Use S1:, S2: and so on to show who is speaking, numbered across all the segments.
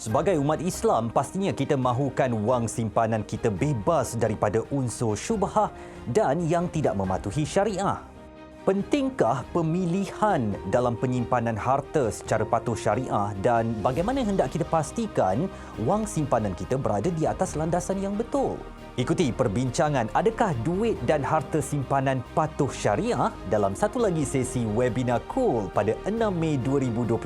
S1: Sebagai umat Islam, pastinya kita mahukan wang simpanan kita bebas daripada unsur syubhah dan yang tidak mematuhi syariah. Pentingkah pemilihan dalam penyimpanan harta secara patuh syariah dan bagaimana hendak kita pastikan wang simpanan kita berada di atas landasan yang betul? Ikuti perbincangan adakah duit dan harta simpanan patuh syariah dalam satu lagi sesi webinar Cool pada 6 Mei 2021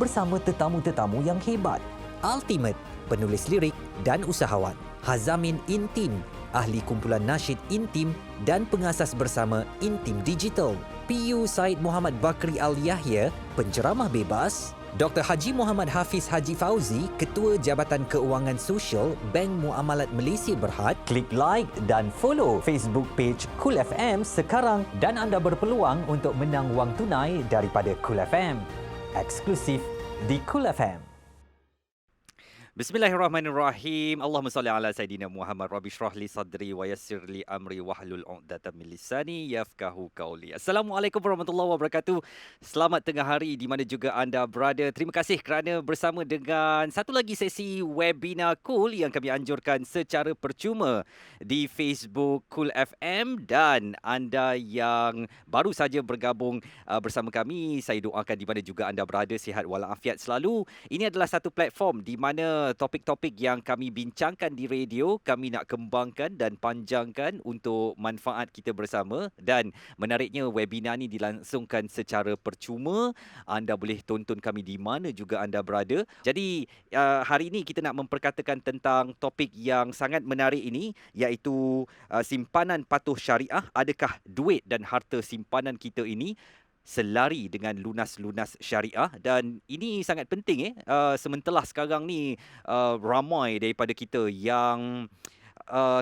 S1: bersama tetamu-tetamu yang hebat. Ultimate, penulis lirik dan usahawan. Hazamin Intim, ahli kumpulan nasyid Intim dan pengasas bersama Intim Digital. PU Said Muhammad Bakri Al-Yahya, penceramah bebas. Dr. Haji Muhammad Hafiz Haji Fauzi, Ketua Jabatan Keuangan Sosial Bank Muamalat Malaysia Berhad. Klik like dan follow Facebook page Cool FM sekarang dan anda berpeluang untuk menang wang tunai daripada Cool FM. Eksklusif di Cool FM.
S2: Bismillahirrahmanirrahim. Allahumma salli ala Sayyidina Muhammad. Rabbi syrah li sadri wa yassir li amri wahlul 'uqdatam min lisani yafqahu qawli. Assalamualaikum warahmatullahi wabarakatuh. Selamat tengah hari di mana juga anda berada. Terima kasih kerana bersama dengan satu lagi sesi webinar Cool yang kami anjurkan secara percuma di Facebook Cool FM, dan anda yang baru saja bergabung bersama kami, saya doakan di mana juga anda berada sihat walafiat selalu. Ini adalah satu platform di mana topik-topik yang kami bincangkan di radio, kami nak kembangkan dan panjangkan untuk manfaat kita bersama. Dan menariknya, webinar ni dilangsungkan secara percuma. Anda boleh tonton kami di mana juga anda berada. Jadi hari ini kita nak memperkatakan tentang topik yang sangat menarik ini, iaitu simpanan patuh syariah. Adakah duit dan harta simpanan kita ini selari dengan lunas-lunas syariah? Dan ini sangat penting sementara sekarang ni ramai daripada kita yang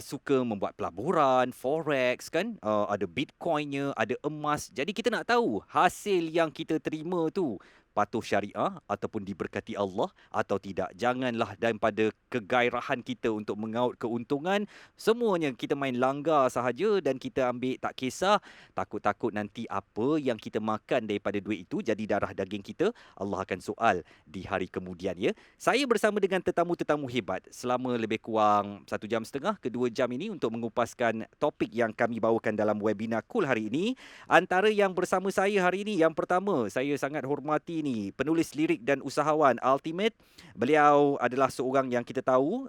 S2: suka membuat pelaburan, forex kan, ada bitcoinnya, ada emas. Jadi kita nak tahu hasil yang kita terima tu patuh syariah ataupun diberkati Allah atau tidak. Janganlah daripada kegairahan kita untuk mengaut keuntungan, semuanya kita main langgar sahaja dan kita ambil tak kisah. Takut-takut nanti apa yang kita makan daripada duit itu jadi darah daging kita. Allah akan soal di hari kemudian ya. Saya bersama dengan tetamu-tetamu hebat selama lebih kurang 1 jam setengah ke 2 jam ini untuk mengupaskan topik yang kami bawakan dalam webinar Cool hari ini. Antara yang bersama saya hari ini, yang pertama, saya sangat hormati penulis lirik dan usahawan Ultimate. Beliau adalah seorang yang kita tahu,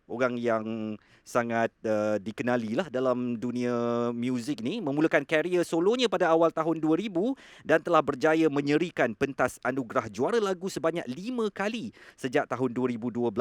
S2: orang yang sangat dikenali lah dalam dunia muzik ni. Memulakan karier solonya pada awal tahun 2000 dan telah berjaya menyerikan pentas anugerah juara lagu sebanyak 5 kali sejak tahun 2012.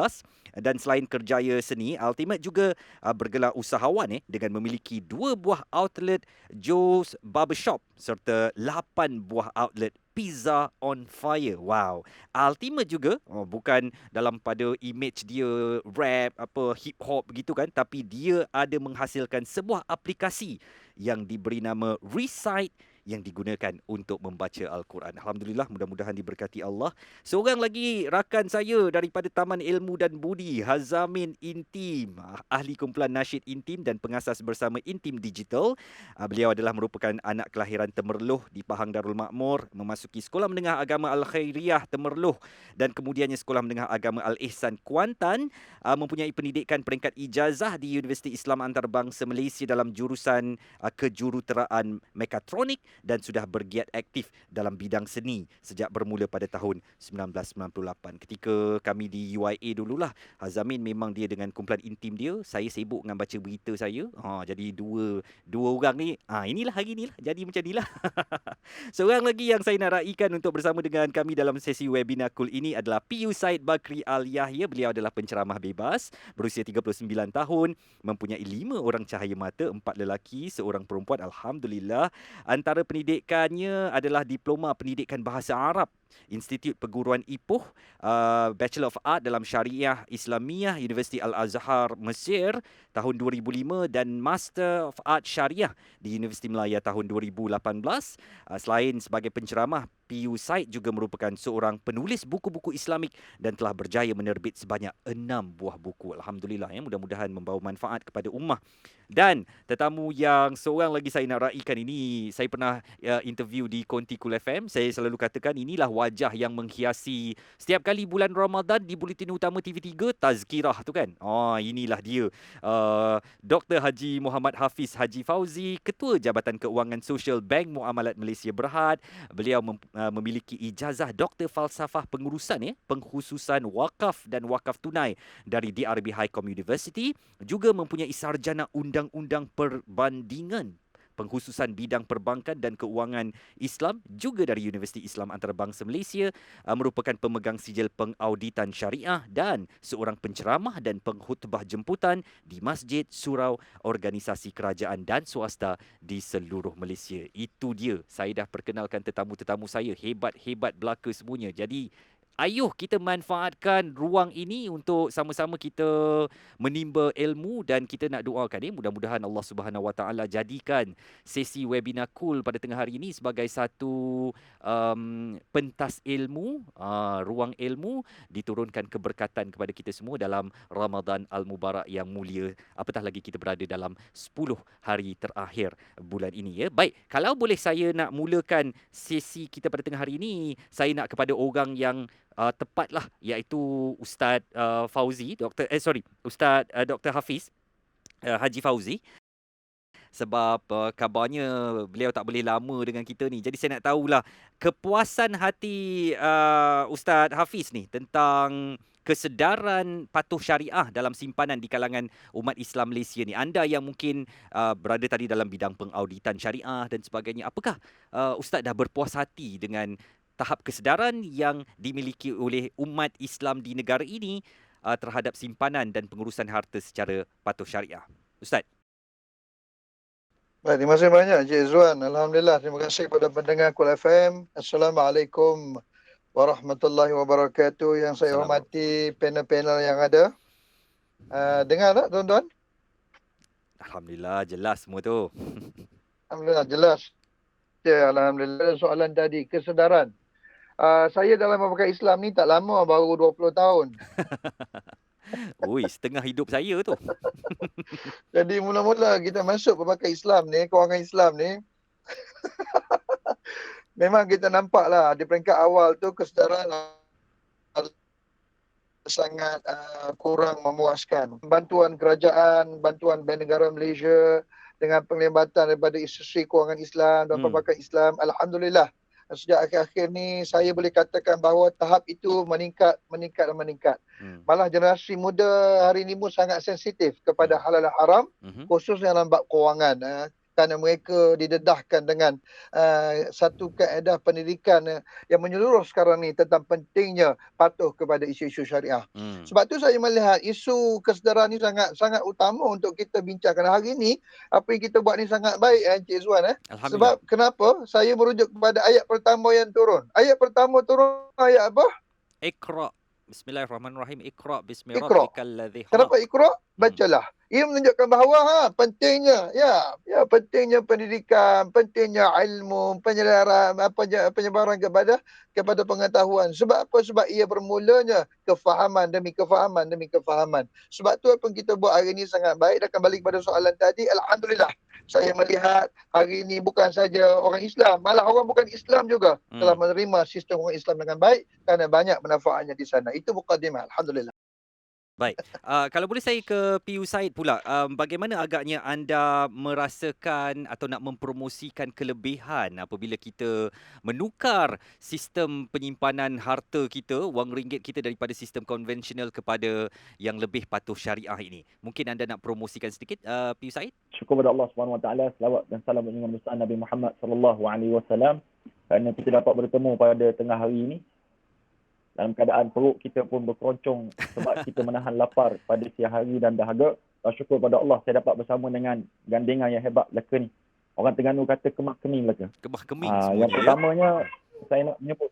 S2: Dan selain kerjaya seni, Ultimate juga bergelar usahawan dengan memiliki 2 buah outlet Joe's Barbershop serta 8 buah outlet Pizza on Fire. Wow. Ultimate juga bukan dalam pada image dia rap, hip hop begitu kan, tapi dia ada menghasilkan sebuah aplikasi yang diberi nama Recite yang digunakan untuk membaca Al-Quran. Alhamdulillah, mudah-mudahan diberkati Allah. Seorang lagi rakan saya daripada Taman Ilmu dan Budi, Hazamin Intim, ahli kumpulan nasyid Intim dan pengasas bersama Intim Digital. Beliau adalah merupakan anak kelahiran Temerloh di Pahang Darul Makmur, memasuki Sekolah Menengah Agama Al-Khairiyah Temerloh dan kemudiannya Sekolah Menengah Agama Al-Ihsan Kuantan. Mempunyai pendidikan peringkat ijazah di Universiti Islam Antarabangsa Malaysia dalam jurusan kejuruteraan mekatronik dan sudah bergiat aktif dalam bidang seni sejak bermula pada tahun 1998. Ketika kami di UIA dululah, Hazamin memang dia dengan kumpulan Intim dia, saya sibuk dengan baca berita saya. Jadi dua orang ni, inilah hari inilah jadi macam inilah. Seorang lagi yang saya nak raikan untuk bersama dengan kami dalam sesi webinar Cool ini adalah PU Said Bakri Al-Yahya. Beliau adalah penceramah bebas, berusia 39 tahun, mempunyai 5 orang cahaya mata, 4 lelaki, 1 perempuan. Alhamdulillah. Antara pendidikannya adalah Diploma Pendidikan Bahasa Arab, Institut Perguruan Ipoh, Bachelor of Art dalam Syariah Islamiyah, Universiti Al-Azhar Mesir tahun 2005 dan Master of Art Syariah di Universiti Melaya tahun 2018. Selain sebagai penceramah, PU Said juga merupakan seorang penulis buku-buku Islamik dan telah berjaya menerbit sebanyak 6 buah buku. Alhamdulillah ya, mudah-mudahan membawa manfaat kepada ummah. Dan tetamu yang seorang lagi saya nak raikan ini, saya pernah interview di Konti Kul FM. Saya selalu katakan inilah wajah yang menghiasi setiap kali bulan Ramadan di Buletin Utama TV3, Tazkirah tu kan. Inilah dia. Dr. Haji Muhammad Hafiz Haji Fauzi, Ketua Jabatan Keuangan Sosial Bank Muamalat Malaysia Berhad. Beliau memiliki ijazah Doktor Falsafah Pengurusan Pengkhususan Wakaf dan Wakaf Tunai dari DRB Highcom University, juga mempunyai sarjana Undang-Undang Perbandingan Pengkhususan Bidang Perbankan dan Keuangan Islam juga dari Universiti Islam Antarabangsa Malaysia, merupakan pemegang sijil pengauditan syariah dan seorang penceramah dan pengkhutbah jemputan di masjid, surau, organisasi kerajaan dan swasta di seluruh Malaysia. Itu dia. Saya dah perkenalkan tetamu-tetamu saya, hebat-hebat belaka semuanya. Jadi ayuh kita manfaatkan ruang ini untuk sama-sama kita menimba ilmu, dan kita nak doakan mudah-mudahan Allah Subhanahu Wa Taala jadikan sesi webinar Cool pada tengah hari ini sebagai satu pentas ilmu, ruang ilmu, diturunkan keberkatan kepada kita semua dalam Ramadan Al-Mubarak yang mulia, apatah lagi kita berada dalam 10 hari terakhir bulan ini ya. Baik, kalau boleh saya nak mulakan sesi kita pada tengah hari ini, saya nak kepada orang yang tepatlah, iaitu Ustaz Fauzi, Ustaz Dr. Hafiz Haji Fauzi, sebab kabarnya beliau tak boleh lama dengan kita ni. Jadi saya nak tahulah kepuasan hati Ustaz Hafiz ni tentang kesedaran patuh syariah dalam simpanan di kalangan umat Islam Malaysia ni. Anda yang mungkin berada tadi dalam bidang pengauditan syariah dan sebagainya, apakah Ustaz dah berpuas hati dengan tahap kesedaran yang dimiliki oleh umat Islam di negara ini terhadap simpanan dan pengurusan harta secara patuh syariah? Ustaz.
S3: Baik, terima kasih banyak Encik Izzuan. Alhamdulillah, terima kasih kepada pendengar Kul FM. Assalamualaikum warahmatullahi wabarakatuh. Yang saya hormati panel-panel yang ada. Dengar tak tuan-tuan?
S2: Alhamdulillah, jelas semua tu.
S3: Alhamdulillah, jelas. Ya, Alhamdulillah. Soalan tadi, kesedaran. Saya dalam memakai Islam ni tak lama, baru 20 tahun.
S2: Ui, setengah hidup saya tu.
S3: Jadi mula-mula kita masuk memakai Islam ni, kewangan Islam ni, memang kita nampak lah di peringkat awal tu kesedaran sangat kurang memuaskan. Bantuan kerajaan, bantuan Bank Negara Malaysia dengan penglibatan daripada institusi kewangan Islam dan perbankan Islam, Alhamdulillah. Sejak akhir-akhir ni saya boleh katakan bahawa tahap itu meningkat. Malah generasi muda hari ini pun sangat sensitif kepada halal dan haram, khususnya dalam bab kewangan. Kerana mereka didedahkan dengan satu kaedah pendidikan yang menyeluruh sekarang ni tentang pentingnya patuh kepada isu-isu syariah. Sebab tu saya melihat isu kesedaran ni sangat utama untuk kita bincangkan hari ni. Apa yang kita buat ni sangat baik Encik Izzuan. Sebab kenapa? Saya merujuk kepada ayat pertama yang turun. Ayat pertama turun ayat apa?
S2: Iqra. Bismillahirrahmanirrahim. Iqra bismi rabbikal ladzi khalaq.
S3: Kenapa Iqra? Bacalah. Ia menunjukkan bahawa pentingnya pentingnya pendidikan, pentingnya ilmu, penyebaran kepada pengetahuan. Sebab apa? Sebab ia bermulanya kefahaman demi kefahaman. Sebab tu apa yang kita buat hari ini sangat baik. Dan kembali kepada soalan tadi, alhamdulillah saya melihat hari ini bukan saja orang Islam, malah orang bukan Islam juga telah menerima sistem orang Islam dengan baik kerana banyak manfaatnya di sana. Itu mukadimah, alhamdulillah.
S2: Baik, kalau boleh saya ke PU Said pula. Bagaimana agaknya anda merasakan atau nak mempromosikan kelebihan apabila kita menukar sistem penyimpanan harta kita, wang ringgit kita daripada sistem konvensional kepada yang lebih patuh syariah ini? Mungkin anda nak promosikan sedikit, PU Said?
S4: Syukur kepada Allah Subhanahu Wa Taala, selawat dan salam dengan besar Nabi Muhammad sallallahu alaihi wasallam kerana kita dapat bertemu pada tengah hari ini. Dalam keadaan perut kita pun berkeroncong sebab kita menahan lapar pada siang hari dan dahaga. Syukur pada Allah saya dapat bersama dengan gandengan yang hebat belaka ni. Orang Terengganu kata kemah keming belaka.
S2: Kemah keming
S4: yang pertamanya saya nak menyebut.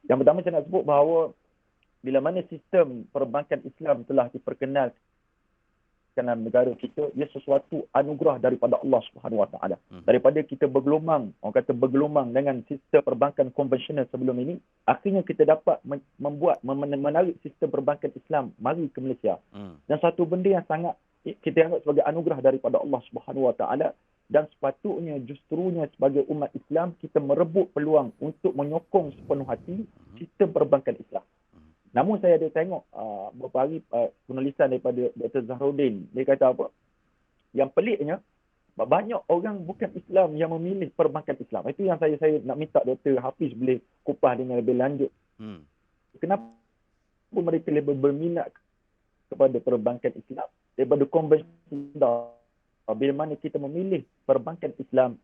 S4: Yang pertama saya nak sebut bahawa bila mana sistem perbankan Islam telah diperkenalkan dalam negara kita, ia sesuatu anugerah daripada Allah Subhanahu Wa Taala. Daripada kita bergelumang, orang kata bergelumang dengan sistem perbankan konvensional sebelum ini, akhirnya kita dapat menarik sistem perbankan Islam mari ke Malaysia. Dan satu benda yang sangat kita anggap sebagai anugerah daripada Allah Subhanahu Wa Taala, dan sepatutnya justrunya sebagai umat Islam kita merebut peluang untuk menyokong sepenuh hati sistem perbankan Islam. Namun saya ada tengok beberapa hari penulisan daripada Dr. Zahruddin. Dia kata apa? Yang peliknya, banyak orang bukan Islam yang memilih perbankan Islam. Itu yang saya nak minta Dr. Hafiz boleh kupas dengan lebih lanjut. Kenapa mereka lebih berminat kepada perbankan Islam daripada konvensional? Bila mana kita memilih perbankan Islam,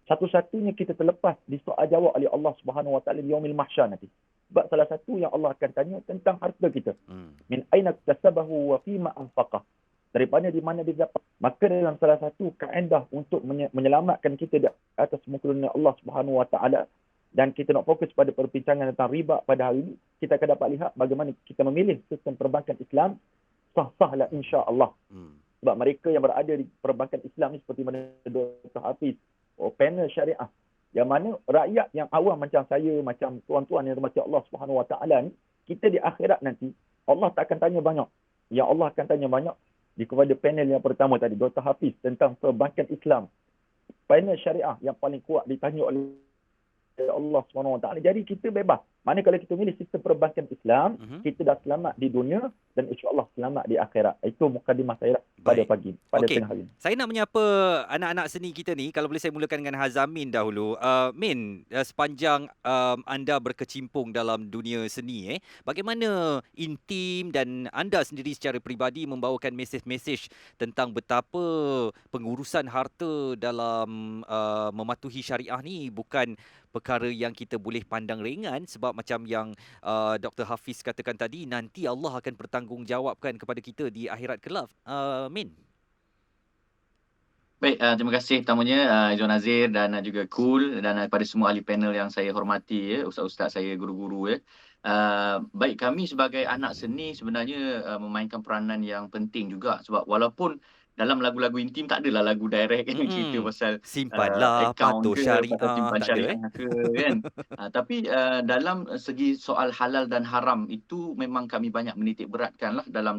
S4: satu-satunya kita terlepas disoal jawab oleh Allah Subhanahu Wa Taala di yaumil mahsyar nanti. Sebab salah satu yang Allah akan tanya tentang harta kita. Min aina iktasabahu wa fima anfaqah. Daripada di mana dia dapat. Maka dalam salah satu kaedah untuk menyelamatkan kita di atas muka dunia Allah Subhanahu Wa Taala, dan kita nak fokus pada perbincangan tentang riba pada hari ini, kita akan dapat lihat bagaimana kita memilih sistem perbankan Islam sah-sahlah insya-Allah. Sebab mereka yang berada di perbankan Islam ni seperti mana Dr. Hafiz, panel syariah, yang mana rakyat yang awam macam saya, macam tuan-tuan yang dirahmati Allah Subhanahu Wa Taala ni, kita di akhirat nanti Allah tak akan tanya banyak. Yang Allah akan tanya banyak di kepada panel yang pertama tadi, Dr. Hafiz, tentang perbankan Islam. Panel syariah yang paling kuat ditanya oleh Allah Subhanahu Wa Taala. Jadi kita bebas. Mana kalau kita milih sistem perbankan Islam, kita dah selamat di dunia dan insya-Allah selamat di akhirat. Itu mukadimah saya pada pagi, pada tengah hari.
S2: Saya nak menyapa anak-anak seni kita ni. Kalau boleh saya mulakan dengan Hazamin dahulu. Min, sepanjang anda berkecimpung dalam dunia seni, bagaimana intim dan anda sendiri secara peribadi membawakan mesej-mesej tentang betapa pengurusan harta dalam mematuhi syariah ni bukan perkara yang kita boleh pandang ringan, sebab macam yang Dr. Hafiz katakan tadi, nanti Allah akan bertanggungjawabkan kepada kita di akhirat kelak. Min.
S5: Baik, terima kasih pertamanya Izwan Nazir dan juga Kul, dan kepada semua ahli panel yang saya hormati, ustaz-ustaz saya, guru-guru. Baik, kami sebagai anak seni sebenarnya memainkan peranan yang penting juga, sebab walaupun dalam lagu-lagu intim tak adalah lagu direct kan, cerita pasal
S2: simpanlah patuh syariah,
S5: simpan syariah ke kan. Tapi dalam segi soal halal dan haram itu memang kami banyak menitik beratkan lah dalam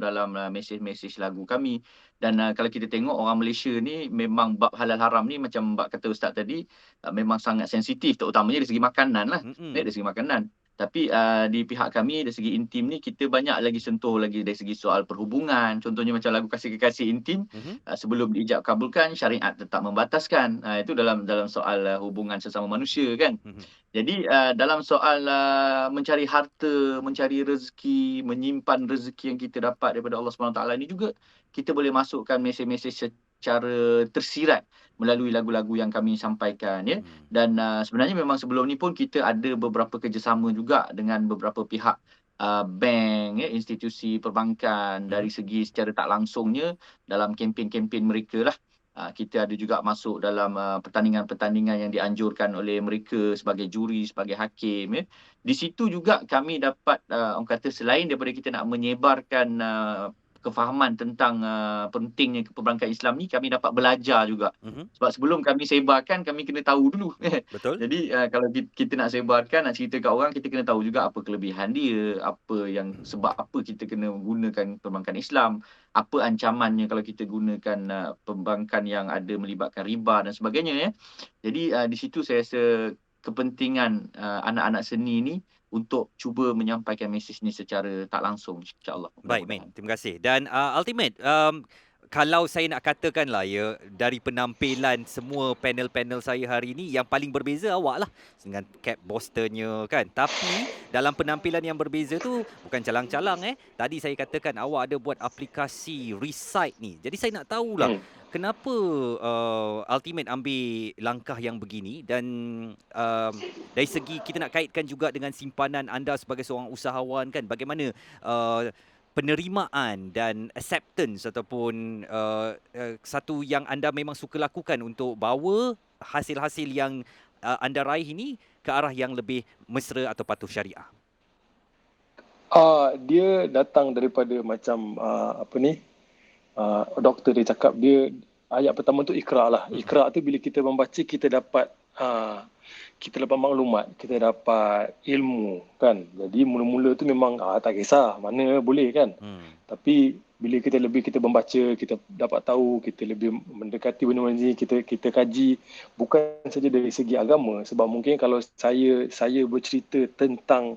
S5: mesej-mesej lagu kami. Dan kalau kita tengok orang Malaysia ni memang bab halal haram ni macam bab kata ustaz tadi, memang sangat sensitif, terutamanya dari segi makanan lah. Dari segi makanan. Tapi di pihak kami dari segi intim ni kita banyak lagi sentuh lagi dari segi soal perhubungan. Contohnya macam lagu Kasih Kekasih Intim, sebelum diijab kabulkan syariat tetap membataskan. Itu dalam soal hubungan sesama manusia kan. Jadi dalam soal mencari harta, mencari rezeki, menyimpan rezeki yang kita dapat daripada Allah SWT ni juga kita boleh masukkan mesej-mesej secara tersirat melalui lagu-lagu yang kami sampaikan ya. Dan sebenarnya memang sebelum ni pun kita ada beberapa kerjasama juga dengan beberapa pihak bank ya, institusi perbankan dari segi secara tak langsungnya dalam kempen-kempen mereka lah. Kita ada juga masuk dalam pertandingan-pertandingan yang dianjurkan oleh mereka sebagai juri, sebagai hakim ya. Di situ juga kami dapat orang kata selain daripada kita nak menyebarkan kefahaman tentang pentingnya perbankan Islam ni, kami dapat belajar juga. Sebab sebelum kami sebarkan, kami kena tahu dulu.
S2: Betul.
S5: Jadi kalau kita nak sebarkan, nak cerita kat orang, kita kena tahu juga apa kelebihan dia, apa yang sebab apa kita kena gunakan perbankan Islam, apa ancamannya kalau kita gunakan perbankan yang ada melibatkan riba dan sebagainya ya. Jadi di situ saya rasa kepentingan anak-anak seni ni untuk cuba menyampaikan mesej ni secara tak langsung, insya-Allah.
S2: Baik, Min. Terima kasih. Dan ultimate, kalau saya nak katakanlah ya, dari penampilan semua panel-panel saya hari ini, yang paling berbeza awak lah dengan cap Bostonnya kan. Tapi dalam penampilan yang berbeza tu bukan calang-calang Tadi saya katakan awak ada buat aplikasi Recite ni. Jadi saya nak tahulah kenapa Ultimate ambil langkah yang begini, dan dari segi kita nak kaitkan juga dengan simpanan anda sebagai seorang usahawan kan, bagaimana penerimaan dan acceptance ataupun satu yang anda memang suka lakukan untuk bawa hasil-hasil yang anda raih ini ke arah yang lebih mesra atau patuh syariah?
S6: Dia datang daripada macam doktor dia cakap, dia ayat pertama tu Iqra lah. Iqra tu bila kita membaca kita dapat kita dapat maklumat, kita dapat ilmu kan. Jadi mula-mula tu memang tak kisah, mana boleh kan. Tapi bila kita membaca, kita dapat tahu, kita lebih mendekati benda-benda ni, kita kaji bukan saja dari segi agama, sebab mungkin kalau saya bercerita tentang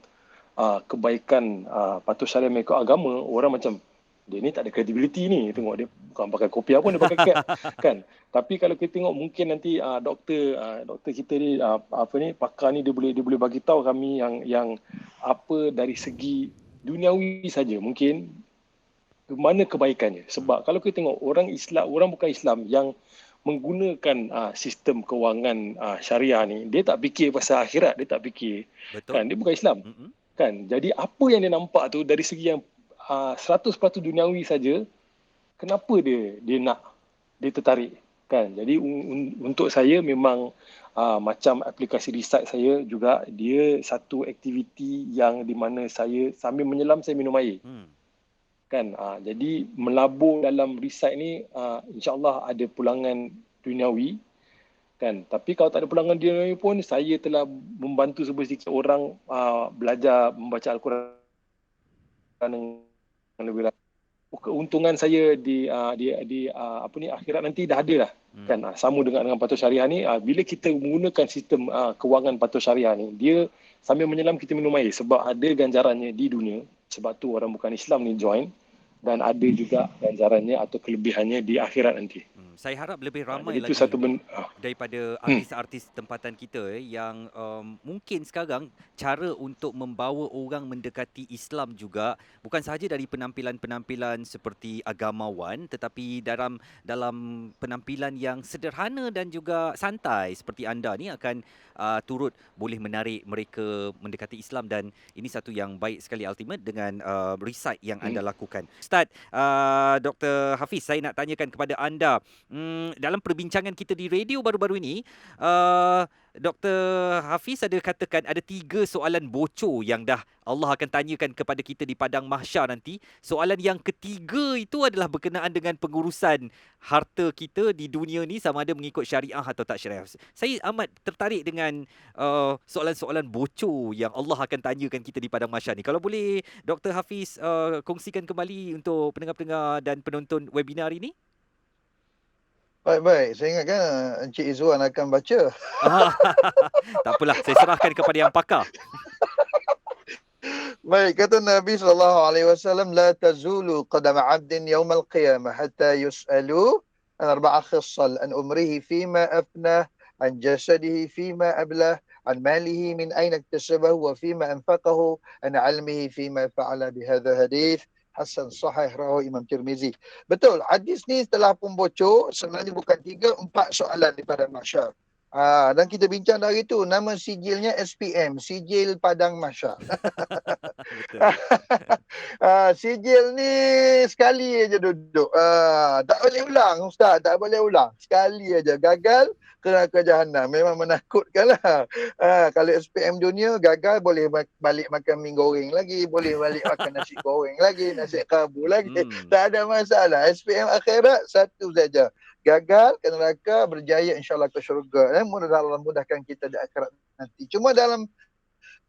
S6: kebaikan patuh syariah mengikut agama, orang macam dia ni tak ada kredibiliti ni, tengok dia bukan pakai kopiah pun dia pakai cap kan. Tapi kalau kita tengok mungkin nanti doktor kita ni pakar ni dia boleh bagi tahu kami yang apa dari segi duniawi saja mungkin mana kebaikannya. Sebab kalau kita tengok orang bukan Islam yang menggunakan sistem kewangan syariah ni, dia tak fikir pasal akhirat, dia tak fikir.
S2: Betul.
S6: Kan, dia bukan Islam. Kan? Jadi apa yang dia nampak tu dari segi yang 100% duniawi saja, kenapa dia tertarik kan. Jadi untuk saya memang macam aplikasi research saya juga, dia satu aktiviti yang di mana saya sambil menyelam saya minum air. Kan, jadi melabur dalam research ni insya-Allah ada pulangan duniawi kan. Tapi kalau tak ada pulangan duniawi pun saya telah membantu sedikit orang belajar membaca Al-Quran dengan lebih ramai. Keuntungan saya di akhirat nanti dah ada lah kan. Sama dengan patuh syariah ni, bila kita menggunakan sistem kewangan patuh syariah ni, dia sambil menyelam kita minum air, sebab ada ganjarannya di dunia. Sebab tu orang bukan Islam ni join, dan ada juga ganjarannya atau kelebihannya di akhirat nanti.
S2: Saya harap lebih ramai
S6: itu
S2: lagi
S6: satu
S2: daripada artis-artis tempatan kita yang mungkin sekarang cara untuk membawa orang mendekati Islam juga bukan sahaja dari penampilan-penampilan seperti agamawan, tetapi dalam penampilan yang sederhana dan juga santai seperti anda ni akan turut boleh menarik mereka mendekati Islam, dan ini satu yang baik sekali ultimate dengan research yang anda lakukan. Ustaz Dr. Hafiz, saya nak tanyakan kepada anda, dalam perbincangan kita di radio baru-baru ini, Dr. Hafiz ada katakan ada 3 soalan bocor yang dah Allah akan tanyakan kepada kita di padang mahsyar nanti. Soalan yang ketiga itu adalah berkenaan dengan pengurusan harta kita di dunia ni, sama ada mengikut syariah atau tak syariah. Saya amat tertarik dengan soalan-soalan bocor yang Allah akan tanyakan kita di padang mahsyar ni. Kalau boleh Dr. Hafiz kongsikan kembali untuk pendengar-pendengar dan penonton webinar ini.
S3: Baik. Saya ingatkan Encik Izzuan akan baca.
S2: Tak apalah, saya serahkan kepada yang pakar.
S3: Baik, kata Nabi SAW, la tazulu qadama 'abdin yawmal qiyamah hatta yus'alu an arba'a khissal, an umrihi fima afnah, an jasadihi fima ablah, an malihi min aina iktasabahu wa fima anfaqahu, an 'ilmihi fima fa'ala. Bihadha hadith Hasan sahih rawahu Imam Tirmizi. Betul, hadis ni telah pun bocor, sebenarnya bukan 3, 4 soalan di padang mahsyar. Dan kita bincang dari itu, nama sijilnya SPM, Sijil Padang Mahsyar. Sijil ni sekali aja duduk. Tak boleh ulang Ustaz, tak boleh ulang. Sekali aja gagal, neraka jahanam. Memang menakutkan lah. Kalau SPM dunia gagal, boleh balik makan mie goreng lagi, boleh balik makan nasi goreng lagi, nasi kabu lagi. Tak ada masalah. SPM akhirat satu saja. Gagal ke neraka, berjaya insyaAllah ke syurga. Mudah-mudahan mudahkan kita di akhirat nanti. Cuma dalam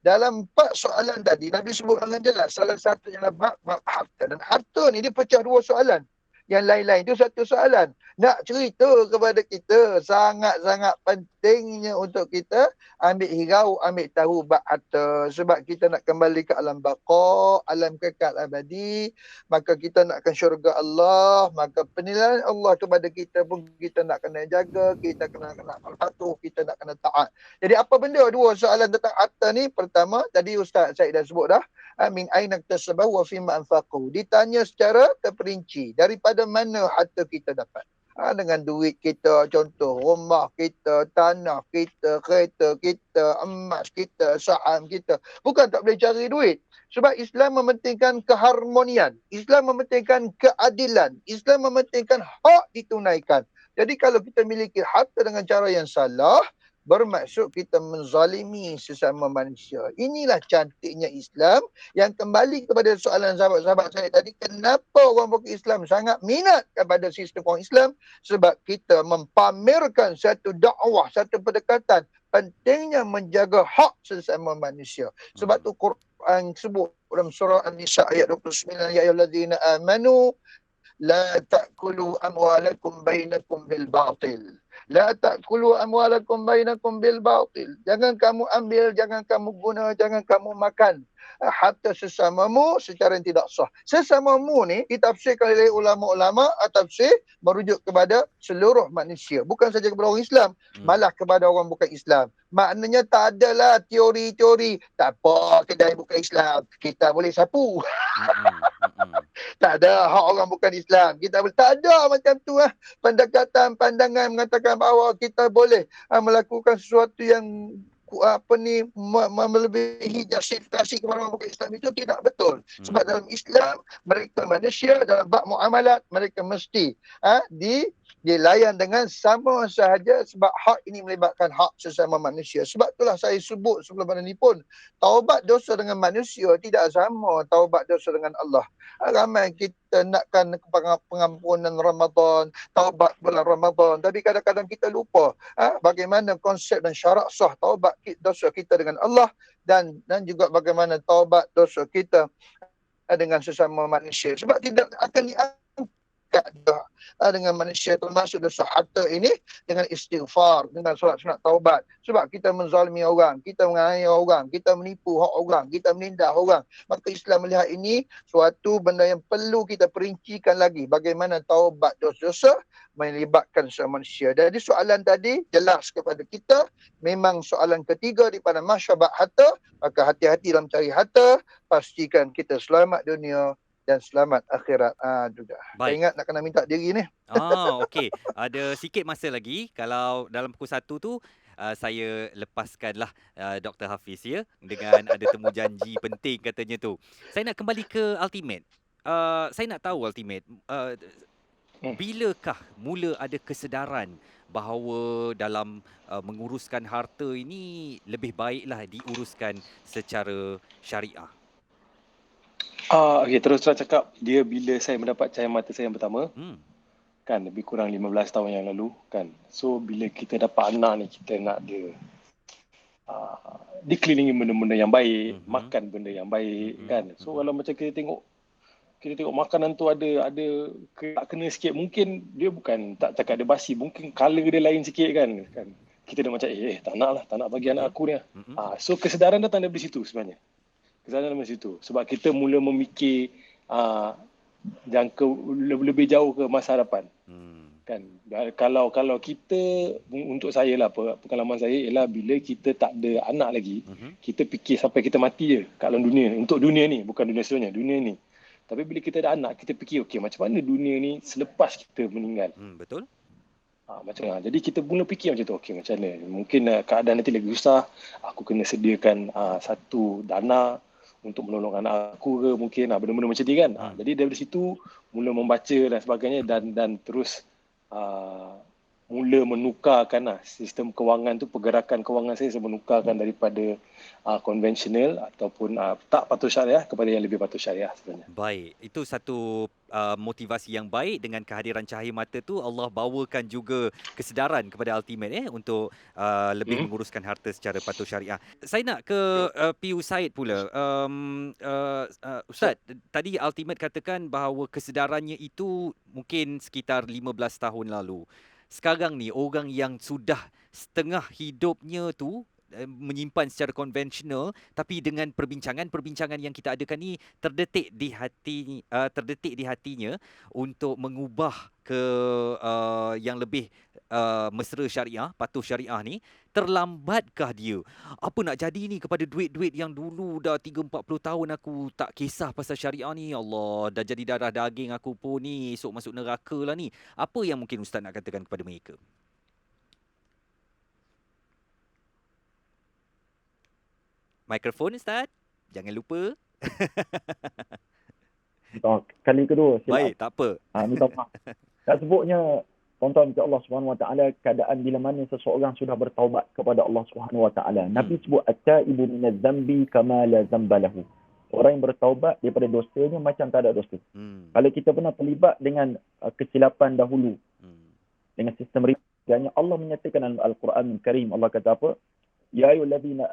S3: 4 soalan tadi, Nabi sebut dengan jelas. Salah satu ialah bab harta. Dan harta ni dia pecah 2 soalan. Yang lain-lain itu satu soalan. Nak cerita kepada kita sangat-sangat pentingnya untuk kita ambil hirau, ambil tahu bab harta. Sebab kita nak kembali ke alam baqa, alam kekal abadi. Maka kita nak ke syurga Allah. Maka penilaian Allah kepada kita pun kita nak kena jaga. Kita kena patuh, kita nak kena taat. Jadi apa benda 2 soalan tentang harta ni? Pertama, tadi Ustaz Syed dah sebut dah. Min aina iktasabahu wa fima anfaqahu. Ditanya secara terperinci. Daripada mana harta kita dapat? Dengan duit kita, contoh rumah kita, tanah kita, kereta kita, emas kita, saham kita. Bukan tak boleh cari duit. Sebab Islam mementingkan keharmonian. Islam mementingkan keadilan. Islam mementingkan hak ditunaikan. Jadi kalau kita miliki harta dengan cara yang salah, bermaksud kita menzalimi sesama manusia. Inilah cantiknya Islam yang kembali kepada soalan sahabat-sahabat saya tadi, kenapa orang bukan Islam sangat minat kepada sistem orang Islam? Sebab kita mempamerkan satu dakwah, satu pendekatan pentingnya menjaga hak sesama manusia. Sebab tu Quran sebut dalam surah An-Nisa ayat 29, ya ayyuhallazina amanu la ta'kulu amwalakum bainakum bil batil. La ta'kulu amwalakum bainakum bil batil. Jangan kamu ambil, jangan kamu guna, jangan kamu makan harta sesamamu secara yang tidak sah. Sesamamu ni ditafsirkan oleh ulama-ulama, tafsir merujuk kepada seluruh manusia, bukan saja kepada orang Islam, malah kepada orang bukan Islam. Maknanya tak adalah teori-teori, tak apa kedai bukan Islam, kita boleh sapu. Tak ada hak orang bukan Islam, kita boleh, tak ada macam tu pendekatan pandangan mengatakan bahawa kita boleh melakukan sesuatu yang melebihi justifikasi kepada orang bukan Islam, itu tidak betul. Sebab dalam Islam mereka manusia, dalam bab muamalat mereka mesti dilayan dengan sama sahaja, sebab hak ini melibatkan hak sesama manusia. Sebab itulah saya sebut sebelum ini pun, taubat dosa dengan manusia tidak sama taubat dosa dengan Allah. Ramai kita nakkan pengampunan Ramadan, taubat bulan Ramadan, tapi kadang-kadang kita lupa bagaimana konsep dan syarat sah taubat dosa kita dengan Allah, dan juga bagaimana taubat dosa kita dengan sesama manusia. Sebab tidak akan diangkat dengan manusia, termasuk dosa harta ini dengan istighfar, dengan solat-solat taubat. Sebab kita menzalimi orang, kita menganiaya orang, kita menipu hak orang, kita menindas orang. Maka Islam melihat ini suatu benda yang perlu kita perincikan lagi, bagaimana taubat dosa-dosa melibatkan semua manusia. Jadi soalan tadi jelas kepada kita, memang soalan ketiga daripada masyarakat harta, maka hati-hati dalam cari harta, pastikan kita selamat dunia dan selamat akhirat juga.
S2: Baik.
S3: Saya ingat nak kena minta diri ni.
S2: Okey. Ada sikit masa lagi. Kalau dalam pukul 1 tu, saya lepaskanlah Dr. Hafiz ya, dengan ada temu janji penting katanya tu. Saya nak kembali ke Ultimate. Saya nak tahu Ultimate, bilakah mula ada kesedaran bahawa dalam menguruskan harta ini lebih baiklah diuruskan secara syariah?
S6: Okey, terus terang cakap, dia bila saya mendapat cahaya mata saya yang pertama, kan lebih kurang 15 tahun yang lalu kan. So bila kita dapat anak ni, kita nak dia dikelilingi benda-benda yang baik, makan benda yang baik kan. So kalau macam kita tengok makanan tu ada kena sikit, mungkin dia bukan tak cakap dia basi, mungkin color dia lain sikit kan. Kita dah macam tak nak bagi anak aku ni. So kesedaran datang dari situ sebenarnya. Kesedaran dari situ sebab kita mula memikir jangka lebih jauh ke masa hadapan. Kan kalau kita, untuk saya lah, pengalaman saya ialah bila kita tak ada anak lagi, kita fikir sampai kita mati je kat dalam dunia ni, untuk dunia ni, bukan dunia seterusnya, dunia ni. Tapi bila kita ada anak, kita fikir okey, macam mana dunia ni selepas kita meninggal.
S2: Betul.
S6: Jadi kita mula fikir macam tu, okey macam mana, mungkin keadaan nanti lagi susah, aku kena sediakan satu dana untuk menolong anak aku ke, mungkin benda-benda macam ni kan. Jadi dari situ mula membaca dan sebagainya, dan terus mula menukarkan sistem kewangan tu, pergerakan kewangan saya menukarkan daripada konvensional ataupun tak patuh syariah kepada yang lebih patuh syariah sebenarnya.
S2: Baik, itu satu motivasi yang baik. Dengan kehadiran cahaya mata tu, Allah bawakan juga kesedaran kepada Ultimate untuk lebih menguruskan harta secara patuh syariah. Saya nak ke PU Said pula. Ustaz, tadi Ultimate katakan bahawa kesedarannya itu mungkin sekitar 15 tahun lalu. Sekarang ni orang yang sudah setengah hidupnya tu menyimpan secara konvensional, tapi dengan perbincangan yang kita adakan ni terdetik di hatinya untuk mengubah ke yang lebih mesra syariah, patuh syariah ni. Terlambatkah dia? Apa nak jadi ni kepada duit-duit yang dulu dah 30-40 tahun aku tak kisah pasal syariah ni? Allah, dah jadi darah daging aku pun ni, esok masuk neraka lah ni. Apa yang mungkin Ustaz nak katakan kepada mereka? Mikrofon Ustaz, jangan lupa.
S4: Kali kedua silap.
S2: Baik, tak apa.
S4: Minta maaf. Tak sebutnya tuan-tuan Allah Subhanahu Wa Taala, keadaan bila mana seseorang sudah bertaubat kepada Allah Subhanahu Wa Taala. Nabi sebut at-taibu minadz dzambi kama la dzamba lahu. Orang yang bertaubat daripada dosanya macam tak ada dosa. Kalau kita pernah terlibat dengan kesilapan dahulu dengan sistem riba, Allah menyatakan dalam Al-Quran Karim, Allah kata apa? Ya ayyuhallazina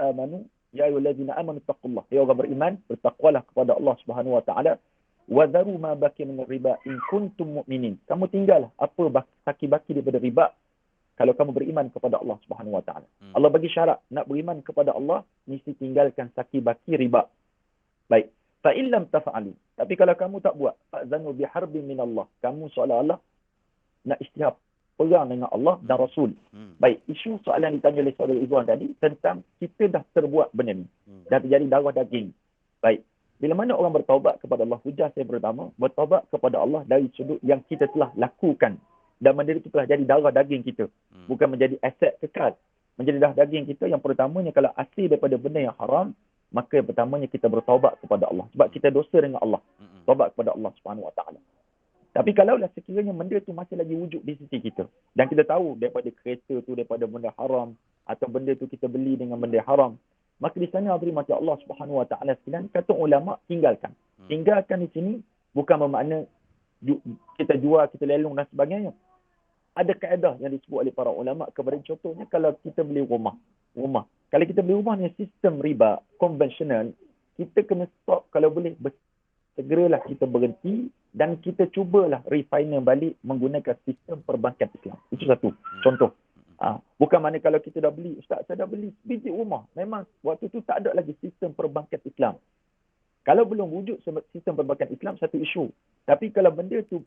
S4: amanu taqullah. Ya orang beriman, bertakwalah kepada Allah Subhanahu Wa Taala. Wa dharu ma baqi min riba in kuntum mu'minin. Kamu tinggallah apa baki daripada riba kalau kamu beriman kepada Allah Subhanahu Wa Taala. Allah bagi syarat, nak beriman kepada Allah mesti tinggalkan baki riba. Baik. Fa in lam taf'alu. Tapi kalau kamu tak buat, fa'zanu bi harbin min Allah. Kamu seolah-olah nak isytihar perang dengan Allah dan Rasul. Baik, isu soalan ditanya oleh saudara Izwan tadi tentang kita dah terbuat benda ni. Dah terjadi darah daging. Baik. Bila mana orang bertaubat kepada Allah, hujah saya pertama, bertaubat kepada Allah dari sudut yang kita telah lakukan. Dan benda itu telah jadi darah daging kita. Bukan menjadi aset kekal. Menjadi darah daging kita, yang pertamanya kalau asli daripada benda yang haram, maka yang pertamanya kita bertaubat kepada Allah. Sebab kita dosa dengan Allah. Taubat kepada Allah Subhanahu Wa Taala. Tapi kalaulah sekiranya benda itu masih lagi wujud di sisi kita, dan kita tahu daripada kereta tu daripada benda haram, atau benda tu kita beli dengan benda haram, maka di sana hadirin mati Allah Subhanahu Wa Taala sekalian, kata ulama tinggalkan. Tinggalkan di sini bukan bermakna kita jual, kita lelong dan sebagainya. Ada kaedah yang disebut oleh para ulama kepada, contohnya kalau kita beli rumah. Kalau kita beli rumah ni sistem riba konvensional, kita kena stop kalau boleh. Segeralah kita berhenti dan kita cubalah refinance balik menggunakan sistem perbankan Islam. Itu satu contoh. Bukan mana kalau kita dah beli, Ustaz saya dah beli biji rumah, memang waktu tu tak ada lagi sistem perbankan Islam. Kalau belum wujud sistem perbankan Islam, satu isu. Tapi kalau benda tu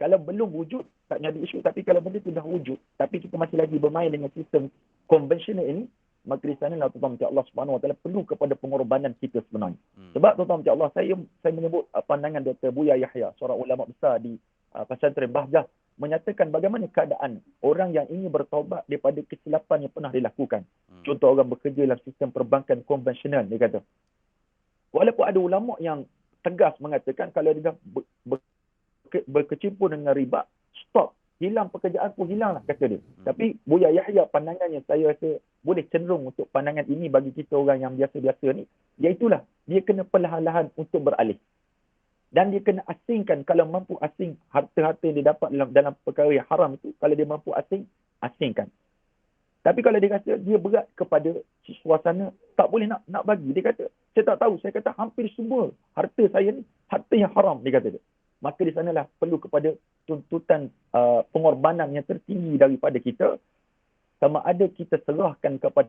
S4: belum wujud, tak jadi isu. Tapi kalau benda tu dah wujud, tapi kita masih lagi bermain dengan sistem konvensional ini, maka di sana tuan-tuan Allah Subhanahu Wa Taala perlu kepada pengorbanan kita sebenarnya. Sebab tuan-tuan Allah, saya menyebut pandangan Dr. Buya Yahya, seorang ulama besar di pesantren Bahjah, menyatakan bagaimana keadaan orang yang ingin bertaubat daripada kesilapan yang pernah dilakukan. Contoh orang bekerja dalam sistem perbankan konvensional, dia kata. Walaupun ada ulama yang tegas mengatakan kalau dia dah berkecimpung dengan riba, stop. Hilang pekerjaan pun hilanglah, kata dia. Tapi Buya Yahya pandangannya, saya rasa boleh cenderung untuk pandangan ini bagi kita orang yang biasa-biasa ni, iaitulah dia kena perlahan-lahan untuk beralih. Dan dia kena asingkan, kalau mampu asing harta-harta yang dia dapat dalam perkara yang haram itu, kalau dia mampu asingkan. Tapi kalau dia kata dia berat kepada suasana, tak boleh nak bagi. Dia kata, saya tak tahu, saya kata hampir semua harta saya ni, harta yang haram, dia kata dia. Maka di sanalah perlu kepada tuntutan pengorbanan yang tertinggi daripada kita, sama ada kita serahkan kepada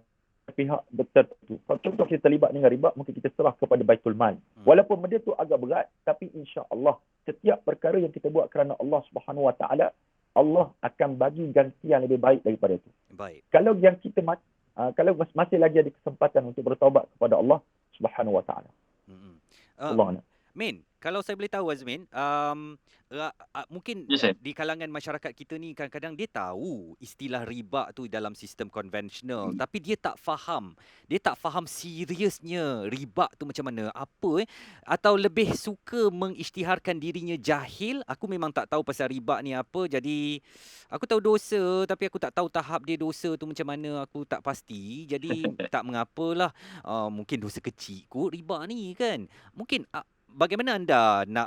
S4: pihak tertentu. Kalau contoh kita terlibat dengan riba, mungkin kita serah kepada Baitul Mal. Walaupun benda tu agak berat, tapi insya-Allah setiap perkara yang kita buat kerana Allah Subhanahu Wa Taala, Allah akan bagi ganti yang lebih baik daripada itu. Baik. Kalau yang kita kalau masih lagi ada kesempatan untuk bertaubat kepada Allah Subhanahu Wa Taala. Allah.
S2: Min, kalau saya boleh tahu Azmin, mungkin di kalangan masyarakat kita ni kadang-kadang dia tahu istilah riba tu dalam sistem konvensional, tapi dia tak faham. Dia tak faham seriusnya riba tu macam mana, atau lebih suka mengisytiharkan dirinya jahil. Aku memang tak tahu pasal riba ni apa, jadi aku tahu dosa tapi aku tak tahu tahap dia dosa tu macam mana, aku tak pasti. Jadi tak mengapalah, mungkin dosa kecil kot riba ni kan. Mungkin bagaimana anda nak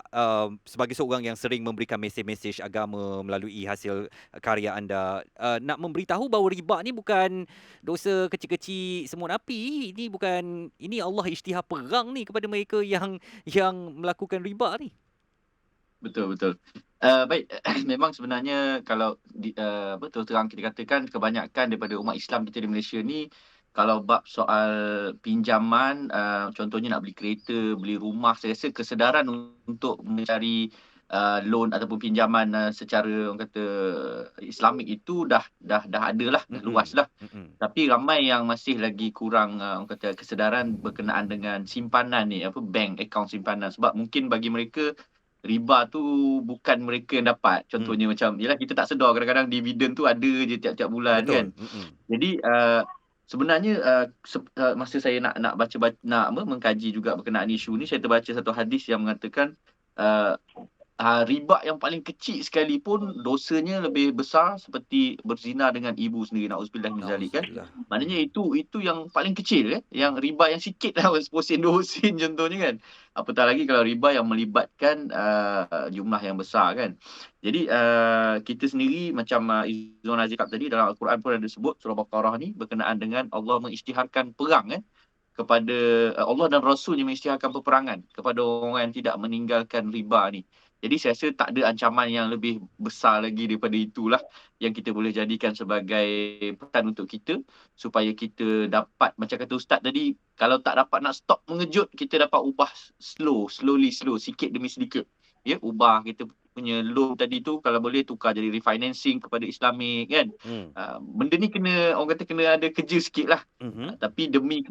S2: sebagai seorang yang sering memberikan mesej-mesej agama melalui hasil karya anda, nak memberitahu bahawa riba ni bukan dosa kecil-kecil semut api. Ini Allah isytihar perang ni kepada mereka yang melakukan riba ni.
S5: Betul. Baik, memang sebenarnya kalau betul terang kita katakan kebanyakan daripada umat Islam kita di Malaysia ni, kalau bab soal pinjaman, contohnya nak beli kereta, beli rumah, saya rasa kesedaran untuk mencari loan ataupun pinjaman secara orang kata Islamik itu dah ada lah, dah luas lah. Tapi ramai yang masih lagi kurang orang kata kesedaran berkenaan dengan simpanan ni, bank account simpanan. Sebab mungkin bagi mereka riba tu bukan mereka yang dapat. Contohnya macam, yalah kita tak sedar kadang-kadang dividen tu ada je tiap-tiap bulan. Betul. Kan. Jadi sebenarnya masa saya nak baca mengkaji juga berkenaan isu ni, saya terbaca satu hadis yang mengatakan riba yang paling kecil sekalipun dosanya lebih besar seperti berzina dengan ibu sendiri, nauzubillah min zalik kan.
S2: Nauzubillah.
S5: Maknanya itu yang paling kecil yang riba yang sikit lah, 10 sen 20 sen contohnya kan. Apatah lagi kalau riba yang melibatkan jumlah yang besar kan. Jadi kita sendiri macam Izzuan Aziz cakap tadi, dalam Al-Quran pun ada sebut surah Baqarah ni berkenaan dengan Allah mengisytiharkan perang kepada Allah dan Rasulnya mengisytiharkan peperangan kepada orang yang tidak meninggalkan riba ni. Jadi saya rasa tak ada ancaman yang lebih besar lagi daripada itulah yang kita boleh jadikan sebagai pesan untuk kita supaya kita dapat, macam kata Ustaz tadi, kalau tak dapat nak stop mengejut, kita dapat ubah slow, sikit demi sedikit. Ya, ubah kita punya loan tadi tu, kalau boleh tukar jadi refinancing kepada Islamik kan. Benda ni kena, orang kata kena ada kerja sikit lah. Tapi demi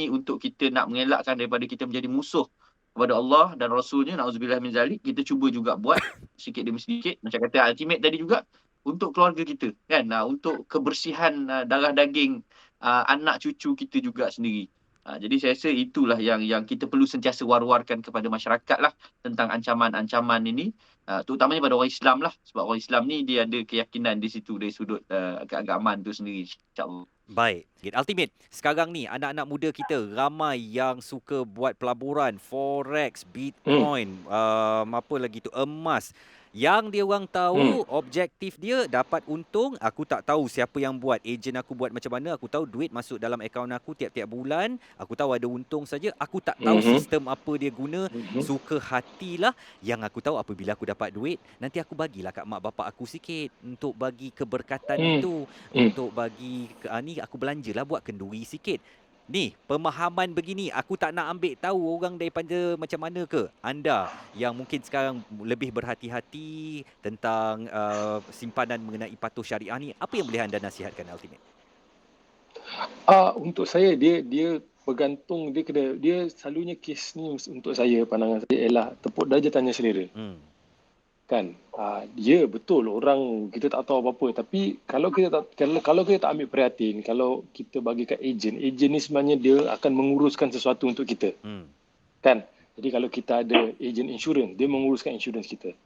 S5: untuk kita nak mengelakkan daripada kita menjadi musuh kepada Allah dan Rasulnya, na'udzubillah min zalik, kita cuba juga buat sikit demi sedikit. Macam kata ultimate tadi juga, untuk keluarga kita kan, untuk kebersihan darah daging anak cucu kita juga sendiri. Jadi saya rasa itulah yang kita perlu sentiasa war-warkan kepada masyarakat lah tentang ancaman-ancaman ini, terutamanya pada orang Islam lah, sebab orang Islam ni dia ada keyakinan di situ dari sudut keagamaan tu sendiri, insya-Allah.
S2: Baik, Ultimate. Sekarang ni anak-anak muda kita ramai yang suka buat pelaburan, forex, bitcoin, apa lagi tu, emas. Yang dia orang tahu objektif dia dapat untung. Aku tak tahu siapa yang buat, ejen aku buat macam mana. Aku tahu duit masuk dalam akaun aku tiap-tiap bulan. Aku tahu ada untung saja. Aku tak tahu sistem apa dia guna. Suka hatilah. Yang aku tahu apabila aku dapat duit, nanti aku bagilah kat mak bapak aku sikit untuk bagi keberkatan itu. Untuk bagi ni aku belanjalah buat kenduri sikit. Ni, pemahaman begini, aku tak nak ambil tahu orang daripada macam mana ke. Anda yang mungkin sekarang lebih berhati-hati tentang simpanan mengenai patuh syariah ni, apa yang boleh anda nasihatkan, Ultimate?
S6: Untuk saya, dia bergantung, dia selalunya kes ni untuk saya, pandangan saya ialah tepuk darjah tanya selera. Kan, ya betul, orang kita tak tahu apa-apa, tapi kalau kita tak ambil perhatian, kalau kita bagi kat ejen ni sebenarnya dia akan menguruskan sesuatu untuk kita. Kan, jadi kalau kita ada ejen insurans, dia menguruskan insurans kita.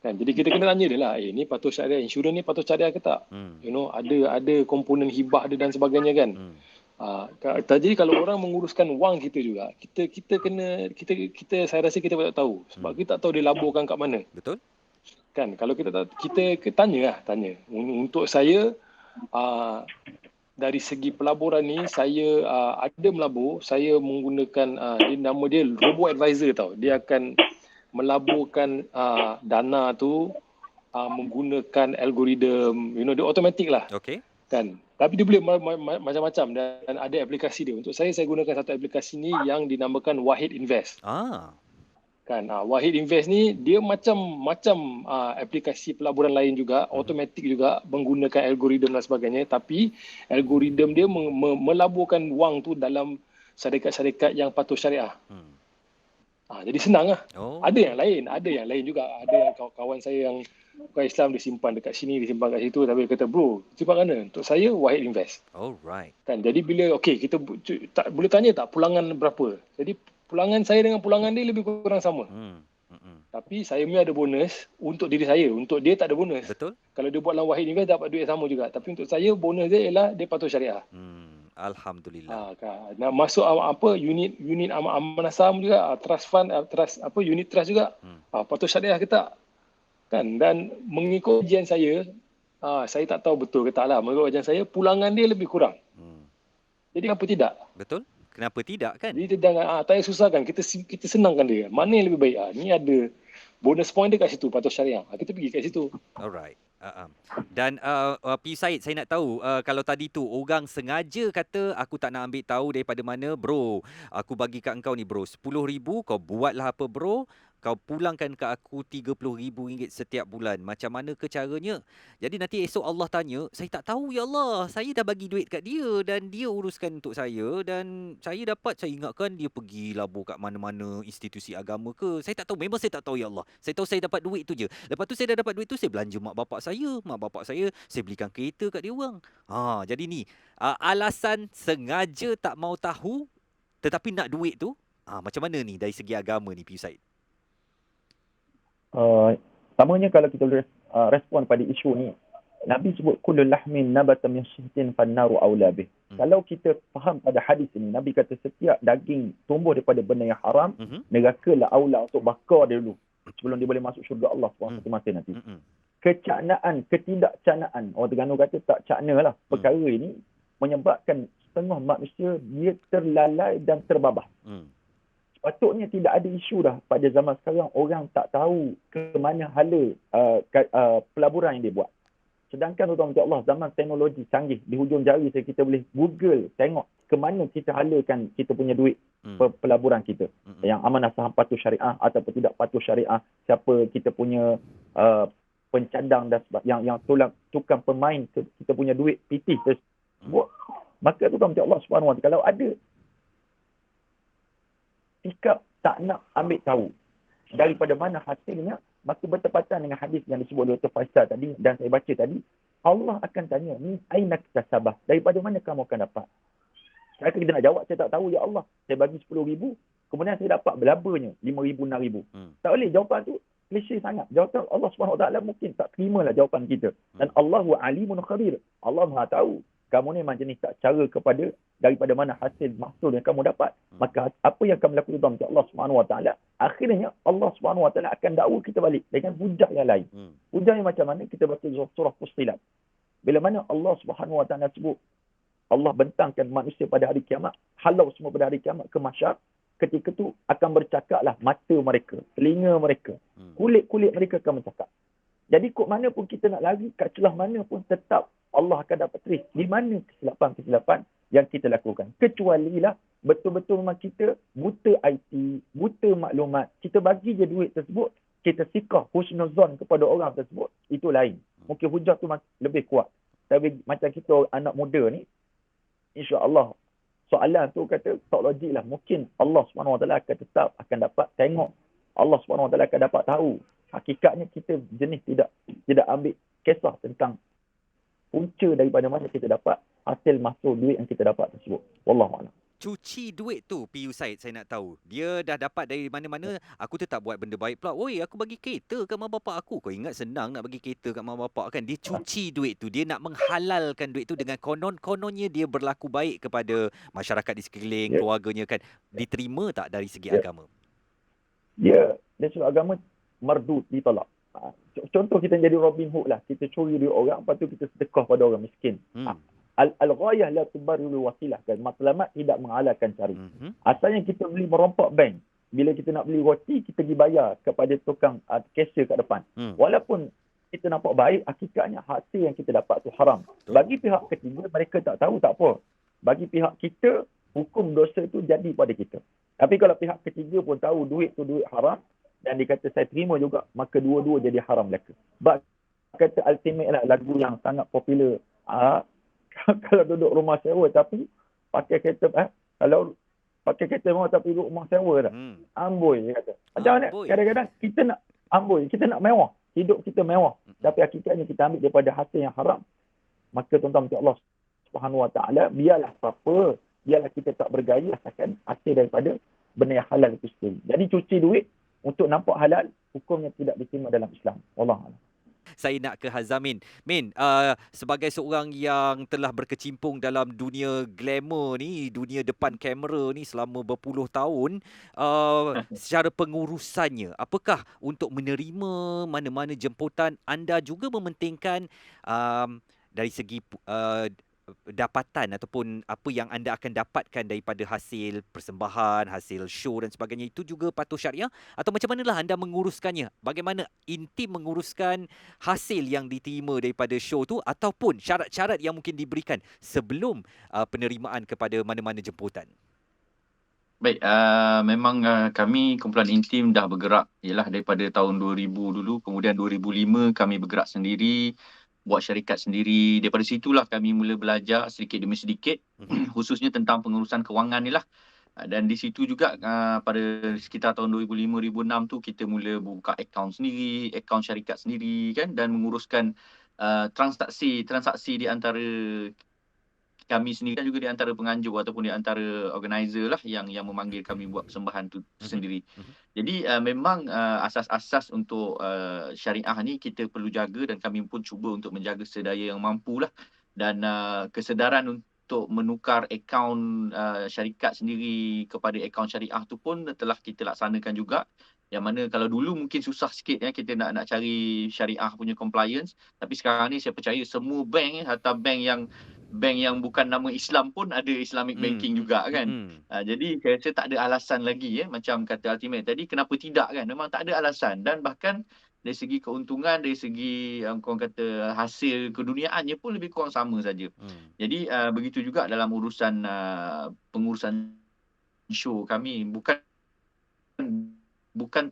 S6: Kan, jadi kita kena tanya dia lah, ni patuh syariah, insurans ni patuh syariah ke tak? Ada komponen hibah dia dan sebagainya kan. Jadi kalau orang menguruskan wang kita juga, kita saya rasa kita tak tahu, sebab kita tak tahu dia laburkan kat mana.
S2: Betul.
S6: Kan, kalau kita tanya. Untuk saya, dari segi pelaburan ni, saya ada melabur, saya menggunakan nama dia robo advisor tau. Dia akan melaburkan dana tu menggunakan algoritma, dia automatik lah.
S2: Okey.
S6: Kan, tapi dia boleh macam-macam dan ada aplikasi dia. Untuk saya gunakan satu aplikasi ni yang dinamakan Wahid Invest. Kan, Wahid Invest ni dia macam aplikasi pelaburan lain juga, automatik juga, menggunakan algoritma dan sebagainya, tapi algoritma dia melaburkan wang tu dalam syarikat-syarikat yang patuh syariah. Jadi senang lah. Ada yang lain juga. Ada yang kawan saya yang bukan Islam, dia simpan dekat sini, dia simpan kat situ, tapi dia kata, bro, simpan mana? Untuk saya, Wahid Invest.
S2: Alright.
S6: Kan, jadi bila, kita boleh tanya tak pulangan berapa? Jadi pulangan saya dengan pulangan dia lebih kurang sama. Tapi saya punya ada bonus untuk diri saya. Untuk dia tak ada bonus.
S2: Betul.
S6: Kalau dia buat dalam Wahid Invest, dapat duit sama juga. Tapi untuk saya, bonus dia ialah dia patuh syariah.
S2: Alhamdulillah.
S6: Nak masuk unit amanah saham juga, trust fund, unit trust juga. Patuh syariah ke tak? Kan, dan mengikut ujian saya tak tahu betul ke tak lah. Mengikut ujian saya, pulangan dia lebih kurang. Jadi kenapa tidak?
S2: Betul. Kenapa tidak kan?
S6: Jadi jangan tak payah susahkan. Kita senangkan dia. Mana yang lebih baik? Ni ada bonus point dia kat situ, patuh syariah. Kita pergi kat situ.
S2: Alright. Dan P. Said, saya nak tahu, kalau tadi tu orang sengaja kata aku tak nak ambil tahu daripada mana, bro, aku bagi kat engkau ni bro, 10,000, kau buatlah apa bro, kau pulangkan ke aku RM30,000 setiap bulan. Macam mana ke caranya? Jadi nanti esok Allah tanya, saya tak tahu ya Allah, saya dah bagi duit kat dia dan dia uruskan untuk saya, dan saya ingatkan dia pergi labur kat mana-mana institusi agama ke. Saya tak tahu, memang saya tak tahu ya Allah. Saya tahu saya dapat duit tu je. Lepas tu saya dah dapat duit tu, saya belanja mak bapak saya belikan kereta kat dia orang. Jadi ni alasan sengaja tak mau tahu tetapi nak duit tu, macam mana ni dari segi agama ni, P. Said?
S4: Pertamanya kalau kita boleh respon pada isu ni, Nabi sebut kullu lahmin nabata min suhtin fannaru aula bih. Kalau kita faham pada hadis ini, Nabi kata setiap daging tumbuh daripada benda yang haram, neraka lah aula untuk bakar dia dulu sebelum dia boleh masuk syurga Allah SWT masa nanti. Kecaknaan, ketidakcaknaan, orang Terengganu kata tak cakna lah, perkara ini menyebabkan setengah manusia dia terlalai dan terbabas. Sepatutnya tidak ada isu dah pada zaman sekarang orang tak tahu ke mana hala pelaburan yang dia buat. Sedangkan tuan-tuan Allah, zaman teknologi canggih, di hujung jari kita boleh Google, tengok ke mana kita halakan kita punya duit pelaburan kita. Yang amanah saham patuh syariah ataupun tidak patuh syariah, siapa kita punya pencadang dan yang tukang pemain kita punya duit PT tersebut. Maka tuan-tuan Allah SWT, kalau ada sikap tak nak ambil tahu daripada mana hasilnya, maka bertepatan dengan hadis yang disebut oleh Dr. Faisal tadi dan saya baca tadi, Allah akan tanya, ni aina kasabah, daripada mana kamu akan dapat? Kalau kita nak jawab, saya tak tahu ya Allah, saya bagi 10,000, kemudian saya dapat berlabanya 5,000, 6,000. Tak boleh, jawapan tu klise sangat. Jawapan Allah SWT mungkin tak terimalah jawapan kita. Dan Allahu alimun khabir, Allah Maha tahu kamu ni memang jenis tak cara kepada daripada mana hasil mahsul yang kamu dapat. Maka apa yang kamu lakukan untuk Allah SWT, akhirnya Allah SWT akan dakwa kita balik dengan hujah yang lain. Hujah yang macam mana? Kita baca surah Fussilat. Bila mana Allah SWT sebut, Allah bentangkan manusia pada hari kiamat, halau semua pada hari kiamat ke mahsyar, ketika tu akan bercakaplah mata mereka, telinga mereka, kulit-kulit mereka akan bercakap. Jadi kok mana pun kita nak lari, kat celah mana pun tetap Allah akan dapat trace di mana kesilapan-kesilapan yang kita lakukan. Kecuali lah betul-betul memang kita buta IT, buta maklumat, kita bagi je duit tersebut, kita sikah husnuzon kepada orang tersebut, itu lain. Mungkin hujah tu lebih kuat. Tapi macam kita anak muda ni, insya-Allah soalan tu kata tak logik lah. Mungkin Allah SWT akan tetap akan dapat tengok. Allah SWT akan dapat tahu. Hakikatnya kita jenis tidak ambil kisah tentang punca daripada mana kita dapat hasil masuk duit yang kita dapat tersebut. Wallahualam.
S2: Cuci duit tu, PU Said, saya nak tahu. Dia dah dapat dari mana-mana, aku tetap buat benda baik pula. Oi, aku bagi kereta kat mak bapak aku. Kau ingat senang nak bagi kereta kat mak bapak kan? Dia cuci duit tu. Dia nak menghalalkan duit tu dengan konon-kononnya dia berlaku baik kepada masyarakat di sekeliling, keluarganya kan. Diterima tak dari segi agama?
S4: Dia dari segi agama mardud, ditolak. Contoh kita jadi Robin Hood lah. Kita curi duit orang, lepas tu kita sedekah pada orang miskin. Al-ghayah la tubarriru wasilah kan. Matlamat tidak menghalalkan cari. Asalnya kita beli merompak bank. Bila kita nak beli roti, kita pergi bayar kepada tukang cashier kat depan. Walaupun kita nampak baik, hakikatnya hasil yang kita dapat tu haram. Bagi pihak ketiga, mereka tak tahu, tak apa. Bagi pihak kita, hukum dosa tu jadi pada kita. Tapi kalau pihak ketiga pun tahu duit tu duit haram, dan dia kata saya terima juga, maka dua-dua jadi haram belaka. Sebab kata ultimate lah, lagu yang sangat popular. Kalau duduk rumah sewa tapi pakai kereta, kalau pakai kereta mewah tapi duduk rumah sewa dah. Amboi, dia kata. Macam mana? Kadang-kadang kita nak amboi, kita nak mewah. Hidup kita mewah. Tapi hakikatnya kita ambil daripada hasil yang haram. Maka tuan-tuan Allah Subhanahu Wa Taala, biarlah apa, biarlah kita tak bergaya asalkan hasil daripada benda yang halal itu sendiri. Jadi cuci duit untuk nampak halal, hukumnya tidak diterima dalam Islam. Wallahualam.
S2: Saya nak ke Hazamin. Min, sebagai seorang yang telah berkecimpung dalam dunia glamour ni, dunia depan kamera ni selama berpuluh tahun, secara pengurusannya, apakah untuk menerima mana-mana jemputan anda juga mementingkan dari segi dapatan ataupun apa yang anda akan dapatkan daripada hasil persembahan, hasil show dan sebagainya, itu juga patuh syariah? Atau macam manalah anda menguruskannya? Bagaimana intim menguruskan hasil yang diterima daripada show tu ataupun syarat-syarat yang mungkin diberikan sebelum penerimaan kepada mana-mana jemputan?
S5: Baik, memang kami kumpulan intim dah bergerak ialah daripada tahun 2000 dulu, kemudian 2005 kami bergerak sendiri, buat syarikat sendiri. Daripada situlah kami mula belajar sedikit demi sedikit khususnya tentang pengurusan kewangan ni lah. Dan di situ juga pada sekitar tahun 2005-2006 tu kita mula buka akaun sendiri, akaun syarikat sendiri kan, dan menguruskan transaksi di antara kami sendiri dan juga di antara penganjur ataupun di antara organizer lah yang memanggil kami buat persembahan tu sendiri. Jadi memang asas-asas untuk syariah ni kita perlu jaga dan kami pun cuba untuk menjaga sedaya yang mampu lah. Dan kesedaran untuk menukar akaun syarikat sendiri kepada akaun syariah tu pun telah kita laksanakan juga. Yang mana kalau dulu mungkin susah sikit kita nak cari syariah punya compliance, tapi sekarang ni saya percaya semua bank atau bank yang bukan nama Islam pun ada Islamic banking juga kan. Jadi saya rasa tak ada alasan lagi macam kata Ultimate tadi, kenapa tidak kan? Memang tak ada alasan, dan bahkan dari segi keuntungan, dari segi korang kata hasil keduniaannya pun lebih kurang sama saja. Jadi begitu juga dalam urusan pengurusan show kami, bukan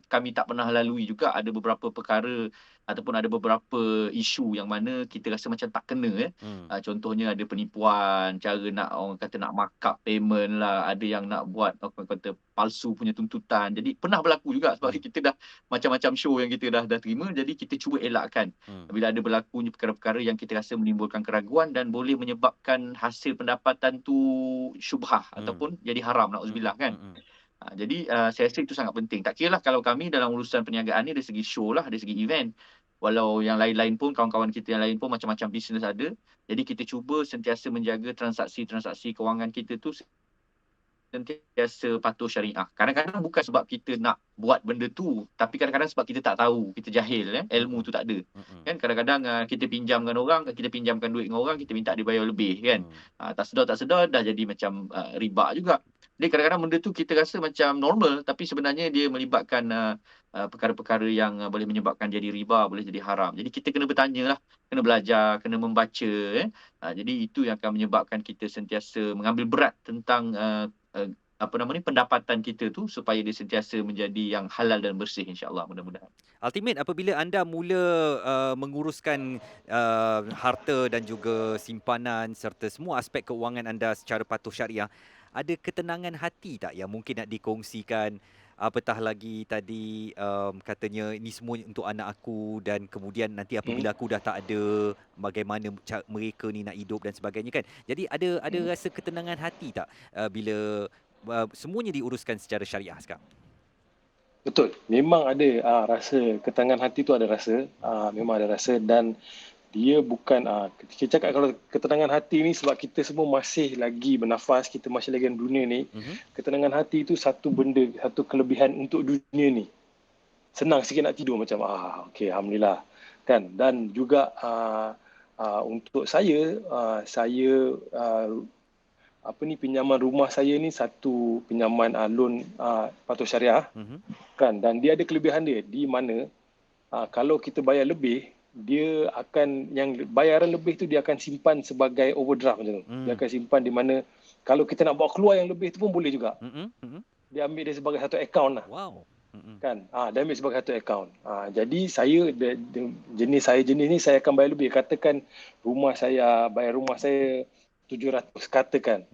S5: kami tak pernah lalui juga ada beberapa perkara ataupun ada beberapa isu yang mana kita rasa macam tak kena. Contohnya ada penipuan, cara nak orang kata nak markup payment lah, ada yang nak buat orang kata palsu punya tuntutan. Jadi pernah berlaku juga sebab kita dah macam-macam show yang kita dah terima, jadi kita cuba elakkan bila ada berlakunya perkara-perkara yang kita rasa menimbulkan keraguan dan boleh menyebabkan hasil pendapatan tu syubhah ataupun jadi haram, na'udzubillah kan. Jadi saya rasa itu sangat penting. Tak kira lah kalau kami dalam urusan perniagaan ni dari segi show lah, dari segi event. Walau yang lain-lain pun, kawan-kawan kita yang lain pun macam-macam bisnes ada. Jadi kita cuba sentiasa menjaga transaksi-transaksi kewangan kita tu sentiasa patuh syariah. Kadang-kadang bukan sebab kita nak buat benda tu, tapi kadang-kadang sebab kita tak tahu, kita jahil, ilmu tu tak ada. Kan kadang-kadang kita pinjamkan duit dengan orang, kita minta dia bayar lebih kan. Tak sedar dah jadi macam riba juga. Jadi kadang-kadang benda tu kita rasa macam normal, tapi sebenarnya dia melibatkan perkara-perkara yang boleh menyebabkan jadi riba, boleh jadi haram. Jadi kita kena bertanya lah, kena belajar, kena membaca. Jadi itu yang akan menyebabkan kita sentiasa mengambil berat tentang pendapatan kita tu supaya dia sentiasa menjadi yang halal dan bersih, insya-Allah, mudah-mudahan.
S2: Ultimate, apabila anda mula menguruskan harta dan juga simpanan serta semua aspek keuangan anda secara patuh syariah, ada ketenangan hati tak yang mungkin nak dikongsikan? Apatah lagi tadi katanya ini semua untuk anak aku, dan kemudian nanti apabila aku dah tak ada, bagaimana mereka ni nak hidup dan sebagainya kan. Jadi ada rasa ketenangan hati tak bila semuanya diuruskan secara syariah sekarang?
S6: Betul, memang ada rasa ketenangan hati tu, ada rasa, memang ada rasa. Dan dia bukan kita cakap kalau ketenangan hati ni sebab kita semua masih lagi bernafas, kita masih lagi dalam dunia ni. Ketenangan hati itu satu benda, satu kelebihan untuk dunia ni. Senang sikit nak tidur macam okey, alhamdulillah kan. Dan juga untuk saya pinjaman rumah saya ni satu pinjaman loan patuh syariah kan, dan dia ada kelebihan dia di mana kalau kita bayar lebih, dia akan, yang bayaran lebih tu dia akan simpan sebagai overdraft macam tu. Dia akan simpan di mana kalau kita nak bawa keluar yang lebih tu pun boleh juga. Dia ambil dia sebagai satu akaun lah.
S2: Wow.
S6: Kan? Dia ambil sebagai satu akaun. Jadi saya jenis ni saya akan bayar lebih. Katakan bayar rumah saya 700 katakan.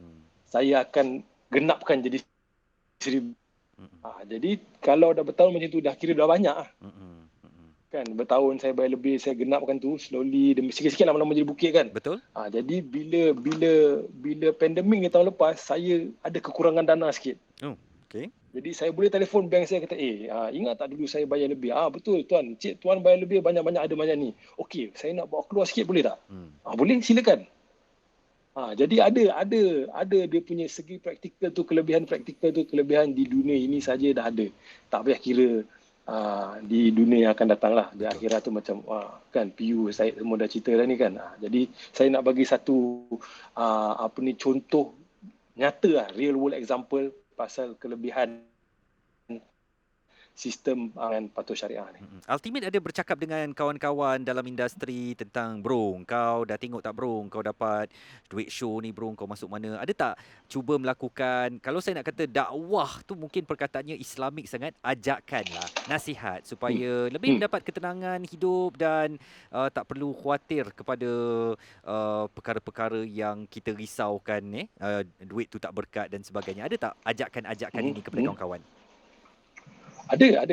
S6: Saya akan genapkan jadi 1,000. Jadi kalau dah bertahun macam tu dah kira dah banyak lah. Kan, bertahun saya bayar lebih, saya genapkan tu slowly, sikit-sikit lama-lama jadi bukit kan.
S2: Betul.
S6: Jadi bila pandemik ni tahun lepas, saya ada kekurangan dana sikit.
S2: Okay.
S6: Jadi saya boleh telefon bank saya, kata ingat tak dulu saya bayar lebih? Betul tuan, cik tuan bayar lebih banyak-banyak, ada banyak ni. Okey, saya nak bawa keluar sikit boleh tak? Boleh, silakan. Jadi ada dia punya segi praktikal tu, kelebihan di dunia ini saja dah ada. Tak payah kira di dunia yang akan datang lah. Di akhirat tu macam kan PU saya semua dah cerita dah ni kan. Jadi saya nak bagi satu contoh nyata lah, real world example pasal kelebihan sistem patuh syariah ni.
S2: Ultimate ada bercakap dengan kawan-kawan dalam industri tentang bro, kau dah tengok tak bro, kau dapat duit show ni bro, kau masuk mana? Ada tak cuba melakukan, kalau saya nak kata dakwah tu mungkin perkataannya Islamik sangat, ajakkanlah, nasihat supaya lebih mendapat ketenangan hidup dan tak perlu khawatir kepada perkara-perkara yang kita risaukan, duit tu tak berkat dan sebagainya. Ada tak ajakan-ajakan ini kepada kawan-kawan?
S6: Ada,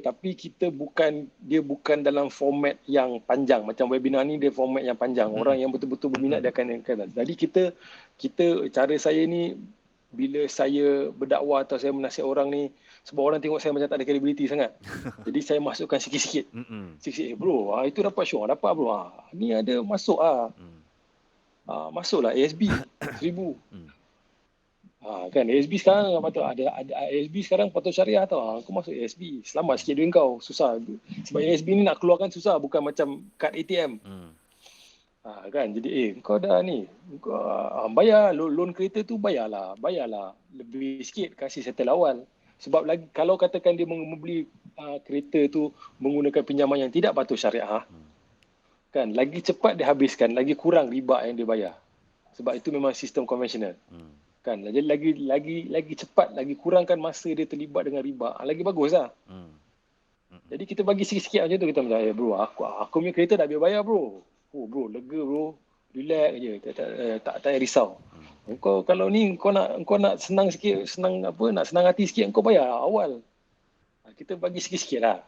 S6: tapi dia bukan dalam format yang panjang. Macam webinar ni dia format yang panjang. Orang yang betul-betul berminat dia akan. Jadi kita cara saya ni, bila saya berdakwah atau saya menasihat orang ni, sebab orang tengok saya macam tak ada credibility sangat. Jadi saya masukkan sikit-sikit. Sikit-sikit. Bro, itu dapat show. Dapat bro. Ni ada masuk masuklah ASB 1000. Kan ASB sekarang ada ASB sekarang patuh syariah tau. Aku masuk ASB. Selamat sikit duit kau. Susah. Sebab ASB ni nak keluarkan susah, bukan macam kad ATM. Kan jadi kau dah ni kau, bayar loan kereta tu bayarlah lebih sikit, kasih settle awal. Sebab lagi kalau katakan dia membeli kereta tu menggunakan pinjaman yang tidak patuh syariah, kan lagi cepat dia habiskan, lagi kurang riba yang dia bayar. Sebab itu memang sistem konvensional. Kan jadi lagi cepat, lagi kurangkan masa dia terlibat dengan riba, lagi baguslah. Jadi kita bagi sikit-sikit macam tu, kita macam bro, aku punya kereta dah biar bayar bro. Bro lega bro, relax je, tak payah risau. Engkau kalau ni kau nak senang sikit, nak senang hati sikit, engkau bayar awal. Kita bagi sikit-sikit lah.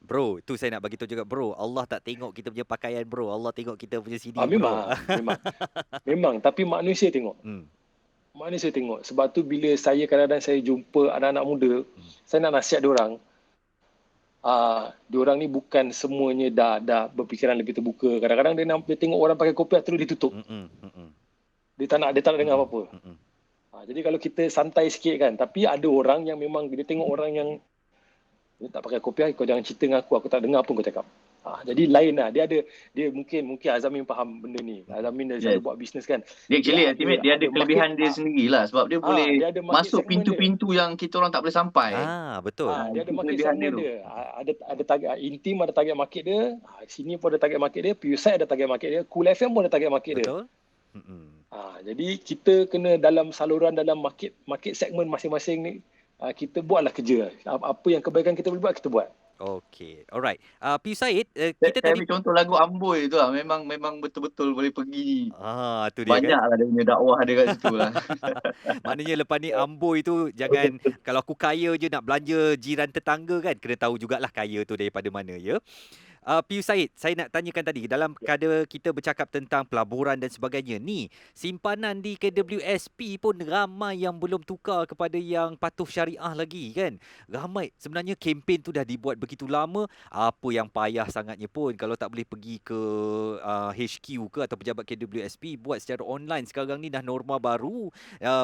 S2: Bro, tu saya nak bagi tahu juga bro, Allah tak tengok kita punya pakaian bro, Allah tengok kita punya CD
S6: memang, tapi manusia tengok. Manusia tengok. Sebab tu bila saya kadang-kadang saya jumpa anak-anak muda, saya nak nasihat diorang. Diorang ni bukan semuanya dah berfikiran lebih terbuka. Kadang-kadang dia tengok orang pakai kopiah terus dia tutup. Dia tak nak dengar apa-apa. Jadi kalau kita santai sikit kan, tapi ada orang yang memang dia tengok orang yang dia tak pakai kopiah, kau jangan cerita dengan aku tak dengar pun kau cakap. Jadi lain lah. Dia mungkin Azamin faham benda ni. Azamin dah selalu buat bisnes kan.
S5: Dia actually dia ada kelebihan dia sendirilah, sebab dia boleh masuk pintu-pintu yang kita orang tak boleh sampai.
S2: Betul.
S6: Dia ada market segment dia. Ada target Intim, ada target market dia. Sini pun ada target market dia. Pusat ada target market dia. Cool FM pun ada target market dia.
S2: Betul.
S6: Jadi kita kena dalam saluran, dalam market segmen masing-masing ni, kita buatlah kerja. Apa yang kebaikan kita boleh buat, kita buat.
S2: Okay, alright. Piu Said,
S5: kita tadi contoh lagu Amboi tu lah, memang betul-betul boleh pergi.
S2: Tu dia
S5: banyak
S2: kan.
S5: Lah dia punya dakwah dia kat situ lah.
S2: Maknanya lepas ni Amboi tu jangan kalau aku kaya je nak belanja jiran tetangga kan, kena tahu jugalah kaya tu daripada mana ya. Piu Said, saya nak tanyakan tadi dalam kada kita bercakap tentang pelaburan dan sebagainya ni, simpanan di KWSP pun ramai yang belum tukar kepada yang patuh syariah lagi kan. Ramai sebenarnya kempen tu dah dibuat begitu lama, apa yang payah sangatnya pun kalau tak boleh pergi ke HQ ke atau pejabat KWSP, buat secara online. Sekarang ni dah norma baru,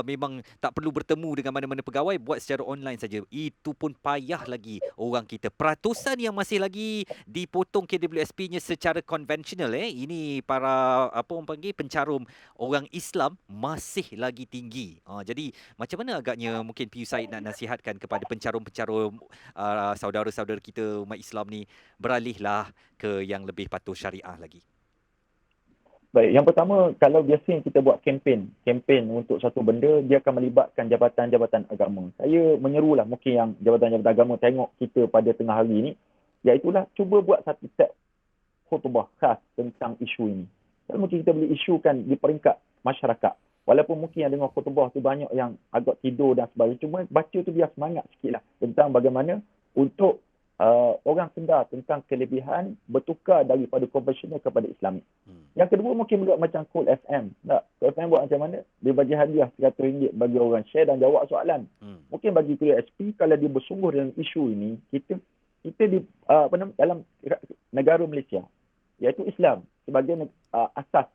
S2: memang tak perlu bertemu dengan mana-mana pegawai, buat secara online saja. Itu pun payah lagi orang kita. Peratusan yang masih lagi dipotong KWSP-nya secara konvensional ini para apa orang panggil pencarum orang Islam masih lagi tinggi. Jadi macam mana agaknya mungkin Piu Said nak nasihatkan kepada pencarum-pencarum saudara-saudara kita umat Islam ni beralihlah ke yang lebih patuh syariah lagi?
S4: Baik, yang pertama, kalau biasanya kita buat kempen untuk satu benda, dia akan melibatkan jabatan-jabatan agama. Saya menyerulah mungkin yang jabatan-jabatan agama tengok kita pada tengah hari ni, iaitulah cuba buat satu set khutbah khas tentang isu ini. Kalau mungkin kita boleh isukan di peringkat masyarakat. Walaupun mungkin yang dengar khutbah tu banyak yang agak tidur dan sebagainya. Cuma baca tu biar semangat sikit lah tentang bagaimana untuk orang sedar tentang kelebihan bertukar daripada konvensional kepada Islamik. Yang kedua mungkin buat macam Cool FM. Cool FM buat macam mana? Dia bagi hadiah RM100 bagi orang share dan jawab soalan. Mungkin bagi KSP kalau dia bersungguh dalam isu ini, kita di dalam negara Malaysia, iaitu Islam sebagai asas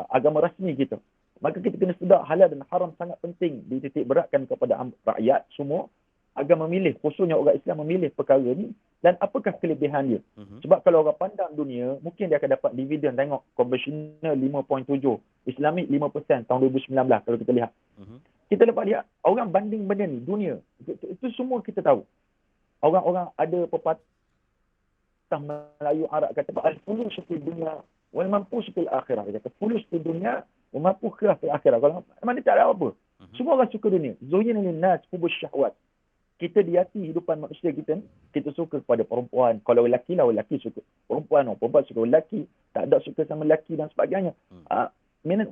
S4: agama rasmi kita, maka kita kena sedar halal dan haram sangat penting dititik beratkan kepada rakyat semua agar memilih, khususnya orang Islam memilih perkara ni dan apakah kelebihan dia. Sebab kalau orang pandang dunia, mungkin dia akan dapat dividen, tengok konvensional 5.7, Islamik 5% tahun 2019 kalau kita lihat. Kita dapat lihat orang banding benda ni dunia, itu semua kita tahu. Orang-orang ada pepatah Melayu Arab kata al-fulus fil dunya wal mampus fil akhirah. Dia kata fulus fil dunya wal mampus fil akhirah. Kalau mana tak ada apa. Semua orang suka dunia. Zuyyina lin-nas hubus syahwat. Kita diati hidupan manusia kita suka kepada perempuan. Kalau lelaki lah, lelaki suka perempuan, perempuan suka lelaki, tak ada suka sama lelaki dan sebagainya.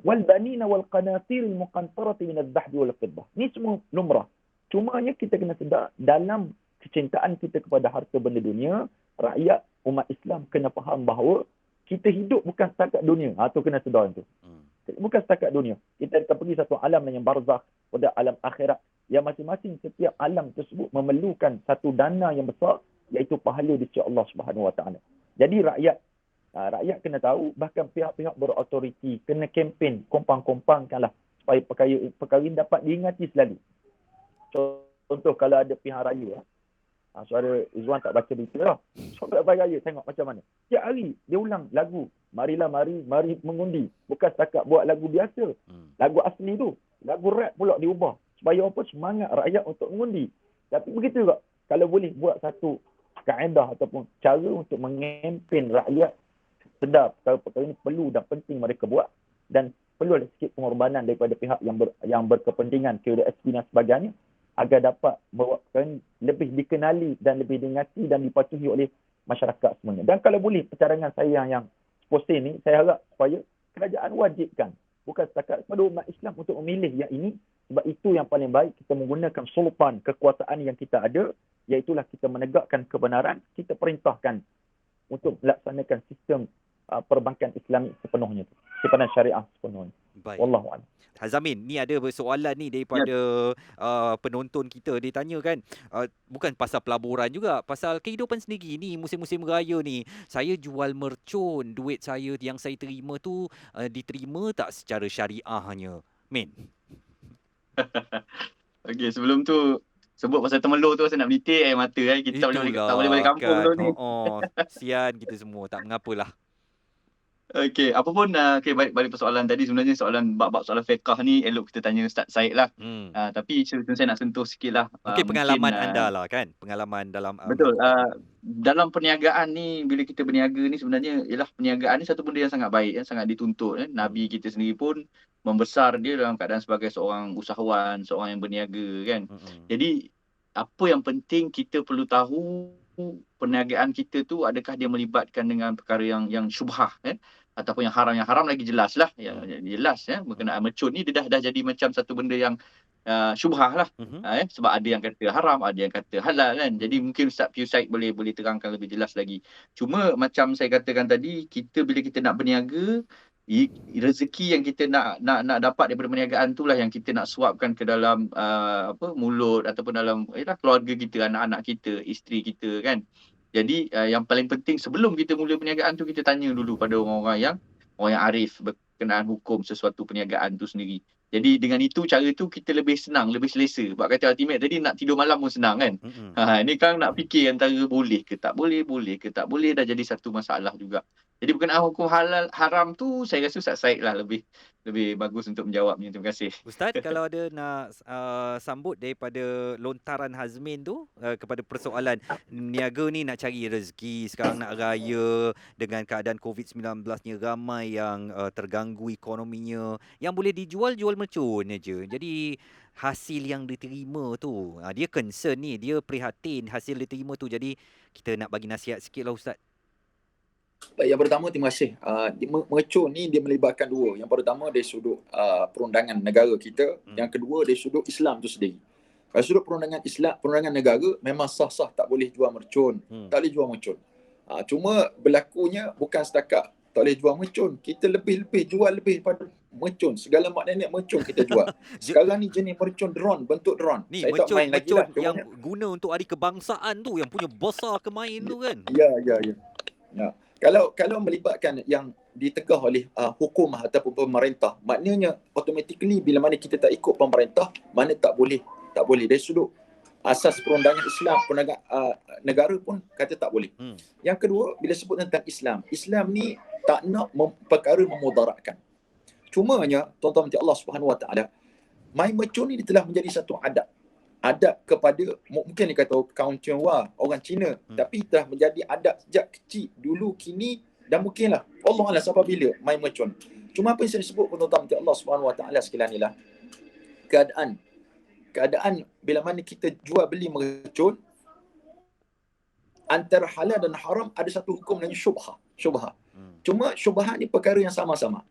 S4: Wal banina wal qanatir al muqantarati min adh-dhahab wal fiddah. Ni semua lumrah. Cumanya kita kena sedar dalam kecintaan kita kepada harta benda dunia, rakyat umat Islam kena faham bahawa kita hidup bukan setakat dunia. Tu kena sedar tu. Bukan setakat dunia. Kita akan pergi satu alam yang barzakh, pada alam akhirat. Yang masing-masing setiap alam tersebut memerlukan satu dana yang besar, iaitu pahala di sisi Allah Subhanahu Wa Taala. Jadi rakyat kena tahu, bahkan pihak-pihak berautoriti kena kempen, kompang-kompangkanlah supaya perkara ini dapat diingati selalu. Contoh kalau ada pihak raya, suara Izwan tak baca berita lah. Solat raya tengok macam mana. Setiap hari dia ulang lagu. Mari mengundi. Bukan setakat buat lagu biasa. Lagu asli tu. Lagu rap pula diubah. Supaya apa? Semangat rakyat untuk mengundi. Tapi begitu juga. Kalau boleh buat satu kaedah ataupun cara untuk mengempen rakyat sedar perkara ini perlu dan penting mereka buat. Dan perlu ada sikit pengorbanan daripada pihak yang berkepentingan, KDSP dan sebagainya, agar dapat membuatkan lebih dikenali dan lebih diingati dan dipatuhi oleh masyarakat semuanya. Dan kalau boleh, percarangan saya yang posten ni, saya harap supaya kerajaan wajibkan, bukan setakat kepada umat Islam untuk memilih yang ini, sebab itu yang paling baik, kita menggunakan sultan, kekuasaan yang kita ada, iaitulah kita menegakkan kebenaran, kita perintahkan untuk melaksanakan sistem perbankan Islamik sepenuhnya, simpanan syariah sepenuhnya.
S2: Baik.
S4: Wallahu a'lam.
S2: Hazamin, ni ada soalan ni daripada penonton kita. Dia tanya kan, bukan pasal pelaburan juga, pasal kehidupan sendiri ni, musim-musim raya ni. Saya jual mercun, duit saya yang saya terima tu diterima tak secara syariahnya? Min.
S5: Okey, sebelum tu sebut pasal temelur tu, saya nak menitik air mata. Kita tak boleh balik kampung
S2: kan.
S5: tu ni.
S2: Sian kita semua, tak mengapalah.
S5: Okey, apapun balik persoalan tadi, sebenarnya bab soalan fiqh ni elok kita tanya Ustaz Said lah. Tapi saya nak sentuh sikit lah.
S2: Mungkin pengalaman anda lah kan, pengalaman dalam
S5: betul. Dalam perniagaan ni, bila kita berniaga ni sebenarnya ialah perniagaan ni satu benda yang sangat baik, yang sangat dituntut. Nabi kita sendiri pun membesar dia dalam keadaan sebagai seorang usahawan, seorang yang berniaga kan. Jadi apa yang penting kita perlu tahu, perniagaan kita tu adakah dia melibatkan dengan perkara yang syubhah ataupun yang haram lagi jelas lah jelas berkenaan mercun ni dia dah jadi macam satu benda yang syubhah lah sebab ada yang kata haram, ada yang kata halal kan. Jadi mungkin Ustaz Pius Said boleh terangkan lebih jelas lagi. Cuma macam saya katakan tadi, bila kita nak berniaga, rezeki yang kita nak dapat daripada perniagaan itulah yang kita nak suapkan ke dalam mulut ataupun dalam keluarga kita, anak-anak kita, isteri kita kan. Jadi yang paling penting sebelum kita mula perniagaan tu, kita tanya dulu pada orang yang arif berkenaan hukum sesuatu perniagaan tu sendiri. Jadi dengan itu, cara tu kita lebih senang, lebih selesa. Sebab kata ultimate tadi, nak tidur malam pun senang kan. Ini kan nak fikir antara boleh ke tak boleh dah jadi satu masalah juga. Jadi berkenaan hukum halal haram tu, saya rasa Ustaz Said lah lebih bagus untuk menjawabnya. Terima kasih.
S2: Ustaz, kalau ada nak sambut daripada lontaran Hazmin tu kepada persoalan niaga ni, nak cari rezeki, sekarang nak raya dengan keadaan COVID-19 ni, ramai yang terganggu ekonominya, yang boleh dijual mercun je. Jadi hasil yang diterima tu, dia concern ni, dia prihatin hasil diterima tu. Jadi kita nak bagi nasihat sikit lah Ustaz.
S7: Baik, yang pertama, terima kasih. Mercun ni dia melibatkan dua. Yang pertama dari sudut perundangan negara kita. Yang kedua dari sudut Islam tu sendiri. Kalau sudut perundangan negara, memang sah-sah tak boleh jual mercun. Tak boleh jual mercun. Cuma berlakunya bukan setakat tak boleh jual mercun. Kita lebih jual lebih daripada mercun. Segala maknanya mercun kita jual. Sekarang ni jenis mercun drone, bentuk drone.
S2: Ni
S7: saya tak main lagi lah.
S2: yang guna untuk hari kebangsaan tu, yang punya besar kemain tu kan.
S7: Ya. Kalau melibatkan yang ditegah oleh hukum ataupun pemerintah, maknanya automatically bila mana kita tak ikut pemerintah, mana tak boleh. Dari sudut asas perundangan Islam, perundangan negara pun kata tak boleh. Yang kedua, bila sebut tentang Islam ni tak nak perkara memudaratkan. Cumanya, tuan-tuan nanti Allah Subhanahu Wa Taala, main mercun ni telah menjadi satu adat kepada, mungkin dia kata kaum Tionghoa, orang Cina, tapi telah menjadi adat sejak kecil, dulu, kini, dan mungkinlah Allah Allah sampai bila main mercun. Cuma apa yang saya sebut pun tuan-tuan nanti Allah Subhanahu Wa Taala sekalian ni lah, keadaan bila mana kita jual beli mercun, antara halal dan haram ada satu hukum namanya syubhah. Cuma syubhah ni perkara yang sama-sama.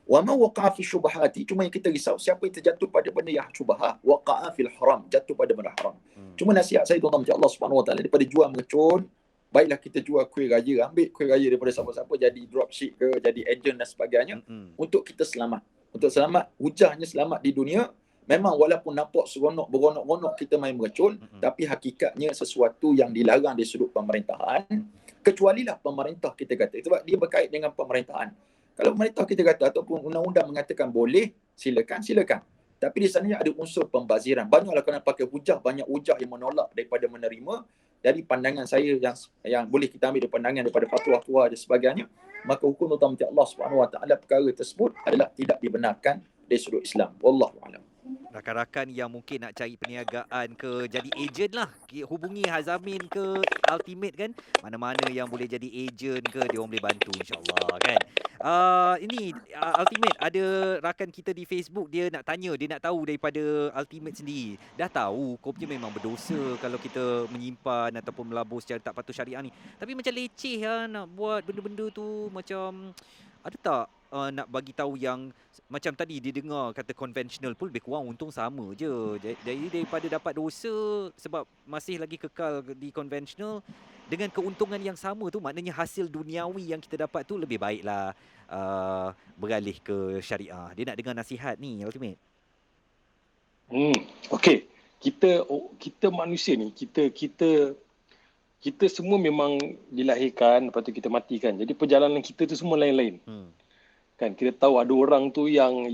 S7: Wa ma waqa'a fi syubhati, cuma yang kita risau siapa yang terjatuh pada benda yang syubhat, waqa'a fil haram, jatuh pada benda haram. Cuma nasihat saya tuan-tuan macam Allah Subhanahu Wa Taala, daripada jual mercun, baiklah kita jual kuih raya, ambil kuih raya daripada siapa-siapa jadi dropship ke, jadi agent dan sebagainya, untuk kita selamat. Untuk selamat, hujahnya selamat di dunia. Memang walaupun nampak seronok beronok-ronok kita main mercun, tapi hakikatnya sesuatu yang dilarang di sudut pemerintahan, kecualilah pemerintah kita kata. Sebab dia berkait dengan pemerintahan. Kalau pemerintah kita kata ataupun undang-undang mengatakan boleh, silakan. Tapi di sana ada unsur pembaziran. Banyaklah kena pakai hujah, banyak hujah yang menolak daripada menerima. Dari pandangan saya yang boleh kita ambil dari pandangan daripada fatwa-fatwa dan sebagainya, maka hukum utama Allah Subhanahu Wa Taala perkara tersebut adalah tidak dibenarkan dari sudut Islam. Wallahu a'lam.
S2: Rakan-rakan yang mungkin nak cari perniagaan ke, jadi ejen lah, hubungi Hazamin ke Ultimate kan. Mana-mana yang boleh jadi ejen ke, dia orang boleh bantu insyaAllah kan. Ini Ultimate, ada rakan kita di Facebook, dia nak tanya, dia nak tahu daripada Ultimate sendiri. Dah tahu kau punya memang berdosa kalau kita menyimpan ataupun melabur secara tak patuh syariah ni. Tapi macam leceh lah nak buat benda-benda tu. Macam ada tak nak bagi tahu yang macam tadi dia dengar kata konvensional pun lebih kurang untung sama je. Jadi daripada dapat dosa sebab masih lagi kekal di konvensional dengan keuntungan yang sama tu, maknanya hasil duniawi yang kita dapat tu lebih baiklah beralih ke syariah. Dia nak dengar nasihat ni Ultimate.
S6: Okey. Kita manusia ni, kita semua memang dilahirkan, lepas tu kita matikan. Jadi perjalanan kita tu semua lain-lain. Kan kita tahu ada orang tu yang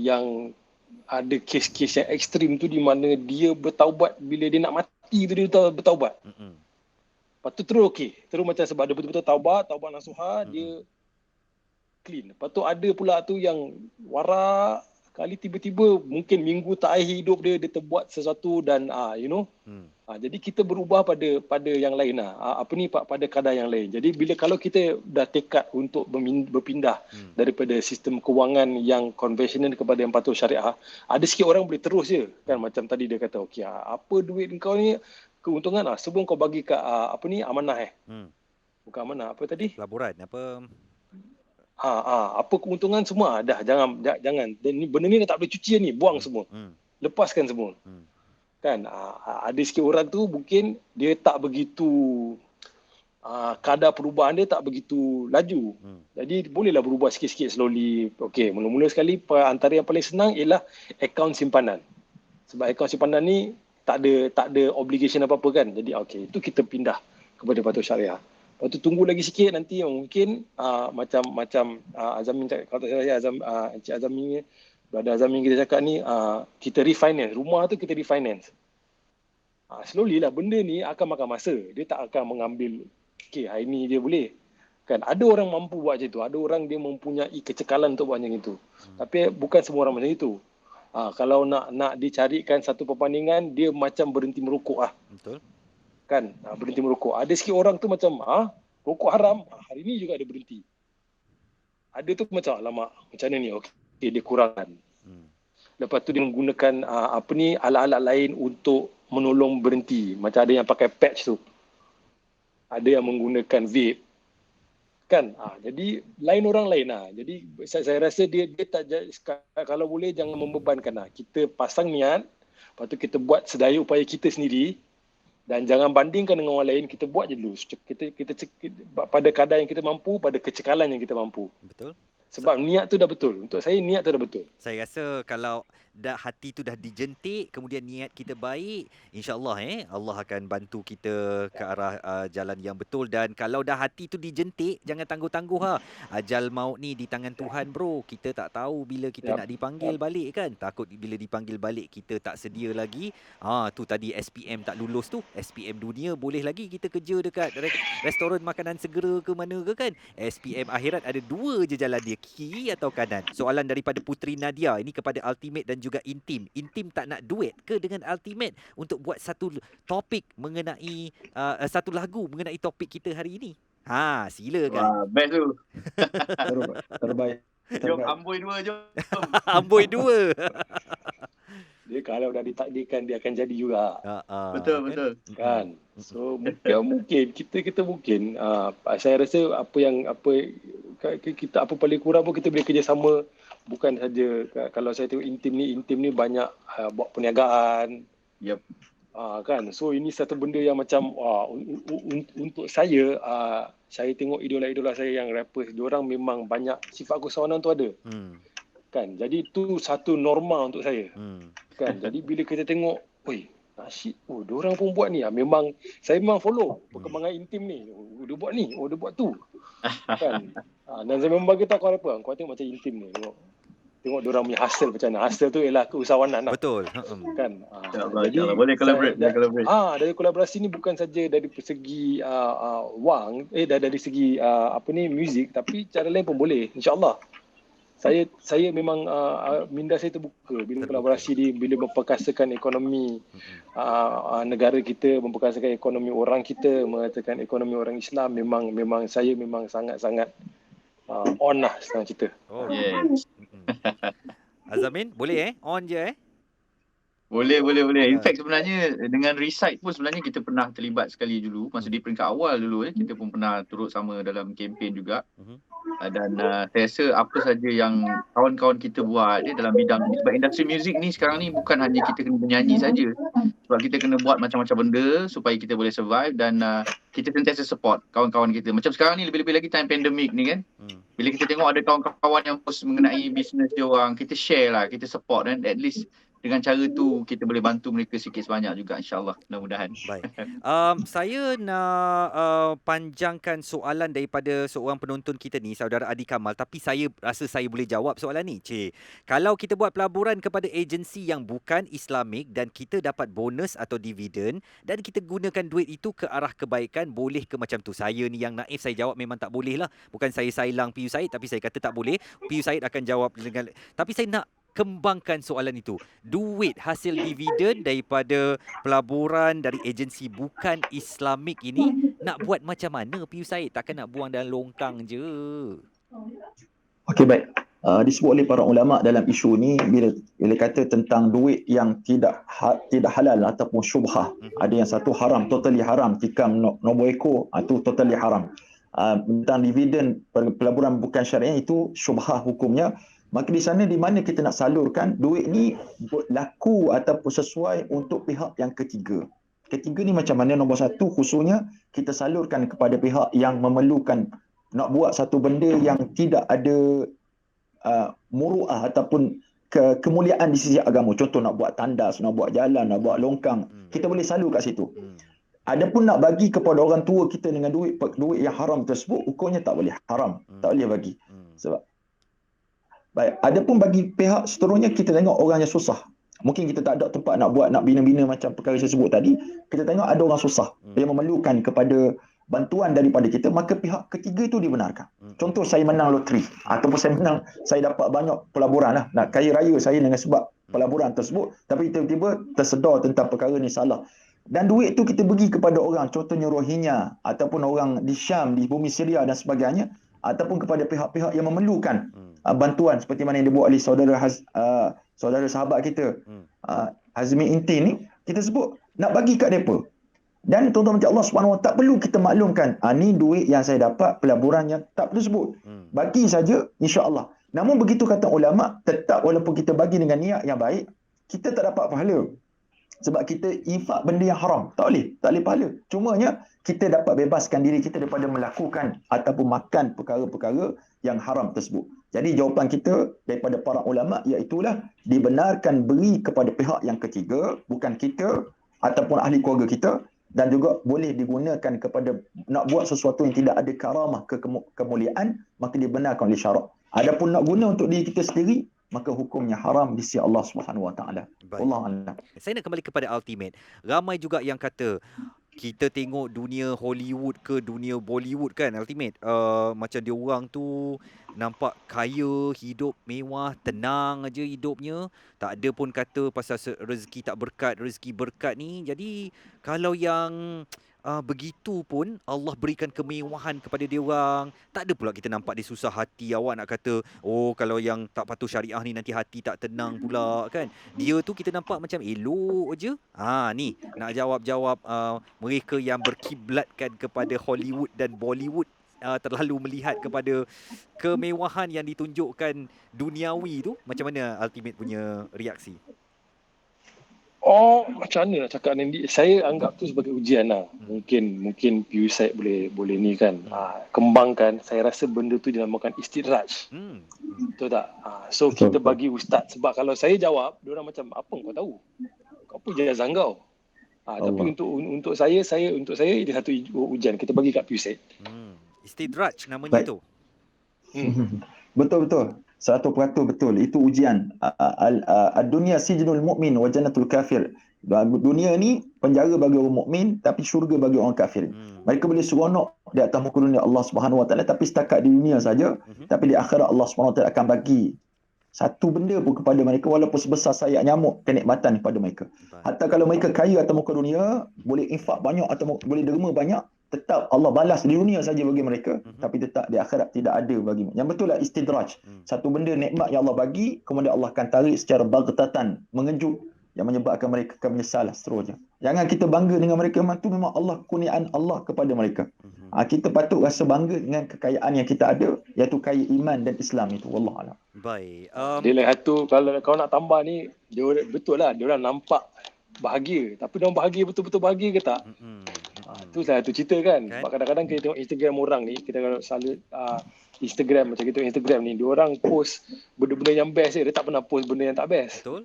S6: ada kes-kes yang ekstrim tu di mana dia bertaubat bila dia nak mati tu dia bertaubat. Lepas tu terus okey. Terus macam sebab dia betul-betul taubat nasuha, dia clean. Lepas tu ada pula tu yang warak kali tiba-tiba mungkin minggu terakhir hidup dia terbuat sesuatu dan jadi kita berubah pada yang lain pada kadar yang lain. Jadi kalau kita dah tekad untuk berpindah daripada sistem kewangan yang konvensional kepada yang patuh syariah, ada sikit orang boleh terus je kan, macam tadi dia kata okey apa duit kau ni keuntungan sebelum kau bagi kat amanah bukan amanah, apa tadi,
S2: laporan apa
S6: apa keuntungan semua dah jangan. Dan benda ni tak boleh cuci ni, buang semua. Lepaskan semua. Kan ada sikit orang tu mungkin dia tak begitu kadar perubahan dia tak begitu laju. Jadi bolehlah berubah sikit-sikit slowly. Okey, mula-mula sekali antara yang paling senang ialah akaun simpanan. Sebab akaun simpanan ni tak ada obligation apa-apa kan. Jadi okey, itu kita pindah kepada patuh syariah. Lepas tu tunggu lagi sikit nanti mungkin macam Azamin cakap, kalau tak salah Encik Azamin ni, Brother Azamin kita cakap ni, kita refinance. Rumah tu kita refinance. Slowly lah benda ni akan makan masa. Dia tak akan mengambil, okay hari ni dia boleh. Kan ada orang mampu buat macam itu. Ada orang dia mempunyai kecekalan untuk buat macam itu. Tapi bukan semua orang macam itu. Kalau nak dicarikan satu perbandingan, dia macam berhenti merokok lah.
S2: Betul.
S6: Kan berhenti merokok. Ada sikit orang tu macam rokok haram, hari ni juga dia berhenti. Ada tu macam alamak macam mana ni, okey dia kurangkan. Lepas tu dia menggunakan alat-alat lain untuk menolong berhenti. Macam ada yang pakai patch tu, ada yang menggunakan vape kan. Jadi lain orang lain Jadi saya rasa dia tak, kalau boleh jangan membebankan kita pasang niat, lepas tu kita buat sedaya upaya kita sendiri. Dan jangan bandingkan dengan orang lain, kita buat je dulu. Kita pada kadar yang kita mampu, pada kecekalan yang kita mampu.
S2: Betul.
S6: Sebab niat tu dah betul. Untuk saya niat tu dah betul.
S2: Saya rasa kalau hati tu dah dijentik, kemudian niat kita baik, insya-Allah Allah akan bantu kita ke arah jalan yang betul. Dan kalau dah hati tu dijentik, jangan tangguh-tangguh Ajal maut ni di tangan Tuhan bro. Kita tak tahu bila kita nak dipanggil balik kan. Takut bila dipanggil balik kita tak sedia lagi. Tu tadi SPM tak lulus tu. SPM dunia boleh lagi kita kerja dekat restoran makanan segera ke mana ke kan. SPM akhirat ada dua je jalan dia, kiri atau kanan. Soalan daripada Putri Nadia ini kepada Ultimate dan juga Intim. Intim tak nak duet ke dengan Ultimate untuk buat satu topik mengenai satu lagu mengenai topik kita hari ini? Silakan.
S5: Best tu.
S4: Terbaik.
S5: Jom amboi dua jom.
S2: Amboi dua.
S6: Dia kalau dah ditakdirkan dia akan jadi juga.
S5: Betul.
S6: Kan. So mungkin kita mungkin saya rasa apa kita apa paling kurang pun kita boleh kerjasama. Bukan saja kalau saya tengok intim ni banyak buat perniagaan.
S5: Yep.
S6: Kan. So ini satu benda yang macam untuk saya tengok idola-idola saya yang rappers, diorang memang banyak sifat kesawanan tu ada. Kan. Jadi itu satu norma untuk saya. Kan. Jadi bila kita tengok, oi, nasyid, diorang pun buat ni. Memang saya memang follow perkembangan intim ni. Dia buat ni, dia buat tu. Kan. Dan saya memang bagi tahu kau apa. Kau tengok macam intim ni. Tengok diorang punya hustle macam mana. Hustle tu ialah keusahawanan lah.
S2: Betul.
S6: Kan.
S5: Jadi boleh collaborate.
S6: Dari kolaborasi ni bukan saja dari segi wang, dari segi muzik, tapi cara lain pun boleh, insya-Allah. Saya memang minda saya terbuka bila kolaborasi ni, bila memperkasakan ekonomi negara kita, memperkasakan ekonomi orang kita, mengatakan ekonomi orang Islam, memang saya memang sangat-sangat on lah senang cerita.
S2: Oh,
S5: Yes.
S2: Azamin, boleh on je
S5: Boleh. In fact sebenarnya dengan Recite pun sebenarnya kita pernah terlibat sekali dulu masa di peringkat awal dulu kita pun pernah turut sama dalam kempen juga. Dan saya rasa apa saja yang kawan-kawan kita buat dalam bidang ni, sebab industri muzik ni sekarang ni bukan hanya kita kena menyanyi saja. Sebab kita kena buat macam-macam benda supaya kita boleh survive dan kita sentiasa support kawan-kawan kita. Macam sekarang ni lebih-lebih lagi time pandemik ni kan. Bila kita tengok ada kawan-kawan yang post mengenai bisnes dia orang, kita share lah, kita support dan at least dengan cara tu kita boleh bantu mereka sikit sebanyak juga, insyaAllah, mudah-mudahan.
S2: Baik. Saya nak panjangkan soalan daripada seorang penonton kita ni, saudara Adi Kamal, tapi saya rasa saya boleh jawab soalan ni. Kalau kita buat pelaburan kepada agensi yang bukan Islamik dan kita dapat bonus atau dividen dan kita gunakan duit itu ke arah kebaikan, boleh ke macam tu? Saya ni yang naif, saya jawab memang tak boleh lah. Bukan saya sailang PU Said, tapi saya kata tak boleh. PU Said akan jawab dengan... Tapi saya nak kembangkan soalan itu. Duit hasil dividen daripada pelaburan dari agensi bukan Islamik ini nak buat macam mana, PU Said? Takkan nak buang dalam longkang je.
S7: Okey, baik. Disebut oleh para ulama dalam isu ni bila kata tentang duit yang tidak halal ataupun syubhah. Ada yang satu haram, totally haram, tikam noboeko itu totally haram. Tentang dividen pelaburan bukan syariah itu syubhah hukumnya. Maka di sana di mana kita nak salurkan duit ni laku ataupun sesuai untuk pihak yang ketiga. Ketiga ni macam mana? Nombor satu khususnya kita salurkan kepada pihak yang memerlukan, nak buat satu benda yang tidak ada muruah ataupun kemuliaan di sisi agama. Contoh nak buat tandas, nak buat jalan, nak buat longkang. Kita boleh salur kat situ. Adapun nak bagi kepada orang tua kita dengan duit yang haram tersebut, hukumnya tak boleh, haram. Tak boleh bagi. Sebab baik, adapun bagi pihak seterusnya kita tengok orang yang susah. Mungkin kita tak ada tempat nak bina-bina macam perkara saya sebut tadi. Kita tengok ada orang susah yang memerlukan kepada bantuan daripada kita, maka pihak ketiga itu dibenarkan. Contoh saya menang loteri ataupun saya dapat banyak pelaburan lah. Nak kaya raya saya dengan sebab pelaburan tersebut, tapi tiba-tiba tersedar tentang perkara ni salah. Dan duit itu kita bagi kepada orang, contohnya Rohingya ataupun orang di Syam, di bumi Syria dan sebagainya, ataupun kepada pihak-pihak yang memerlukan bantuan seperti mana yang dibuat oleh saudara sahabat kita Hazmi Inti ni, kita sebut nak bagi kat mereka. Dan tuan-tuan macam Allah SWT tak perlu kita maklumkan ni duit yang saya dapat pelaburan yang tak perlu sebut. Bagi saja, insya-Allah. Namun begitu kata ulama, tetap walaupun kita bagi dengan niat yang baik, kita tak dapat pahala. Sebab kita infak benda yang haram. Tak boleh pahala. Cumanya kita dapat bebaskan diri kita daripada melakukan ataupun makan perkara-perkara yang haram tersebut. Jadi jawapan kita daripada para ulama iaitulah dibenarkan beri kepada pihak yang ketiga, bukan kita ataupun ahli keluarga kita, dan juga boleh digunakan kepada nak buat sesuatu yang tidak ada karamah, kemuliaan, maka dibenarkan oleh syarak. Adapun nak guna untuk diri kita sendiri, maka hukumnya haram di sisi Allah Subhanahu Wa Taala. Wallahu a'lam.
S2: Saya nak kembali kepada Ultimate. Ramai juga yang kata kita tengok dunia Hollywood ke dunia Bollywood kan, Ultimate, macam dia orang tu nampak kaya, hidup mewah, tenang aja hidupnya, tak ada pun kata pasal rezeki tak berkat, rezeki berkat ni. Jadi kalau yang begitu pun Allah berikan kemewahan kepada dia orang, tak ada pula kita nampak dia susah hati. Awak nak kata kalau yang tak patuh syariah ni nanti hati tak tenang pula kan. Dia tu kita nampak macam elok je. Ni nak jawab mereka yang berkiblatkan kepada Hollywood dan Bollywood terlalu melihat kepada kemewahan yang ditunjukkan duniawi tu? Macam mana Ultimate punya reaksi?
S6: Oh, macam mana nak cakap ni? Saya anggap tu sebagai ujian lah. Mungkin Piusite boleh ni kan. Kembangkan. Saya rasa benda tu dinamakan istidraj. Betul tak? So kita bagi ustaz. Sebab kalau saya jawab, diorang macam, apa kau tahu? Kau apa ijazah kau? Tapi untuk saya ini satu ujian. Kita bagi kat Piusite.
S2: Istidraj namanya tu.
S4: Betul. 100% betul. Itu ujian. Dunia sijnul mu'min wa jannatul kafir. Dunia ni penjara bagi orang mukmin tapi syurga bagi orang kafir. Mereka boleh seronok di atas muka dunia Allah Subhanahu Wa Taala tapi setakat di dunia saja. Tapi di akhirat Allah Subhanahu Wa Taala akan bagi satu benda pun kepada mereka walaupun sebesar sayap nyamuk, kenikmatan kepada mereka. Hatta kalau mereka kaya atas muka dunia, boleh infak banyak atau boleh derma banyak, tetap Allah balas di dunia saja bagi mereka, tapi tetap di akhirat tidak ada bagi mereka. Yang betul lah istidraj. Satu benda nikmat yang Allah bagi, kemudian Allah akan tarik secara baghtatan, mengejut, yang menyebabkan mereka akan menyesal seterusnya. Jangan kita bangga dengan mereka, itu memang Allah, kurniaan Allah kepada mereka. Kita patut rasa bangga dengan kekayaan yang kita ada, iaitu kaya iman dan Islam itu. Wallahualam.
S2: Baik.
S6: Dia lain satu, kalau kau nak tambah ni, betul lah, dia orang nampak bahagia. Tapi dia orang bahagia, betul-betul bahagia ke tak? Itu satu cerita kan. Sebab kadang-kadang kita tengok Instagram orang ni, kita kalau selalu Instagram, macam kita tengok Instagram ni, dia orang post benda-benda yang best je. Dia tak pernah post benda yang tak best.
S2: Betul.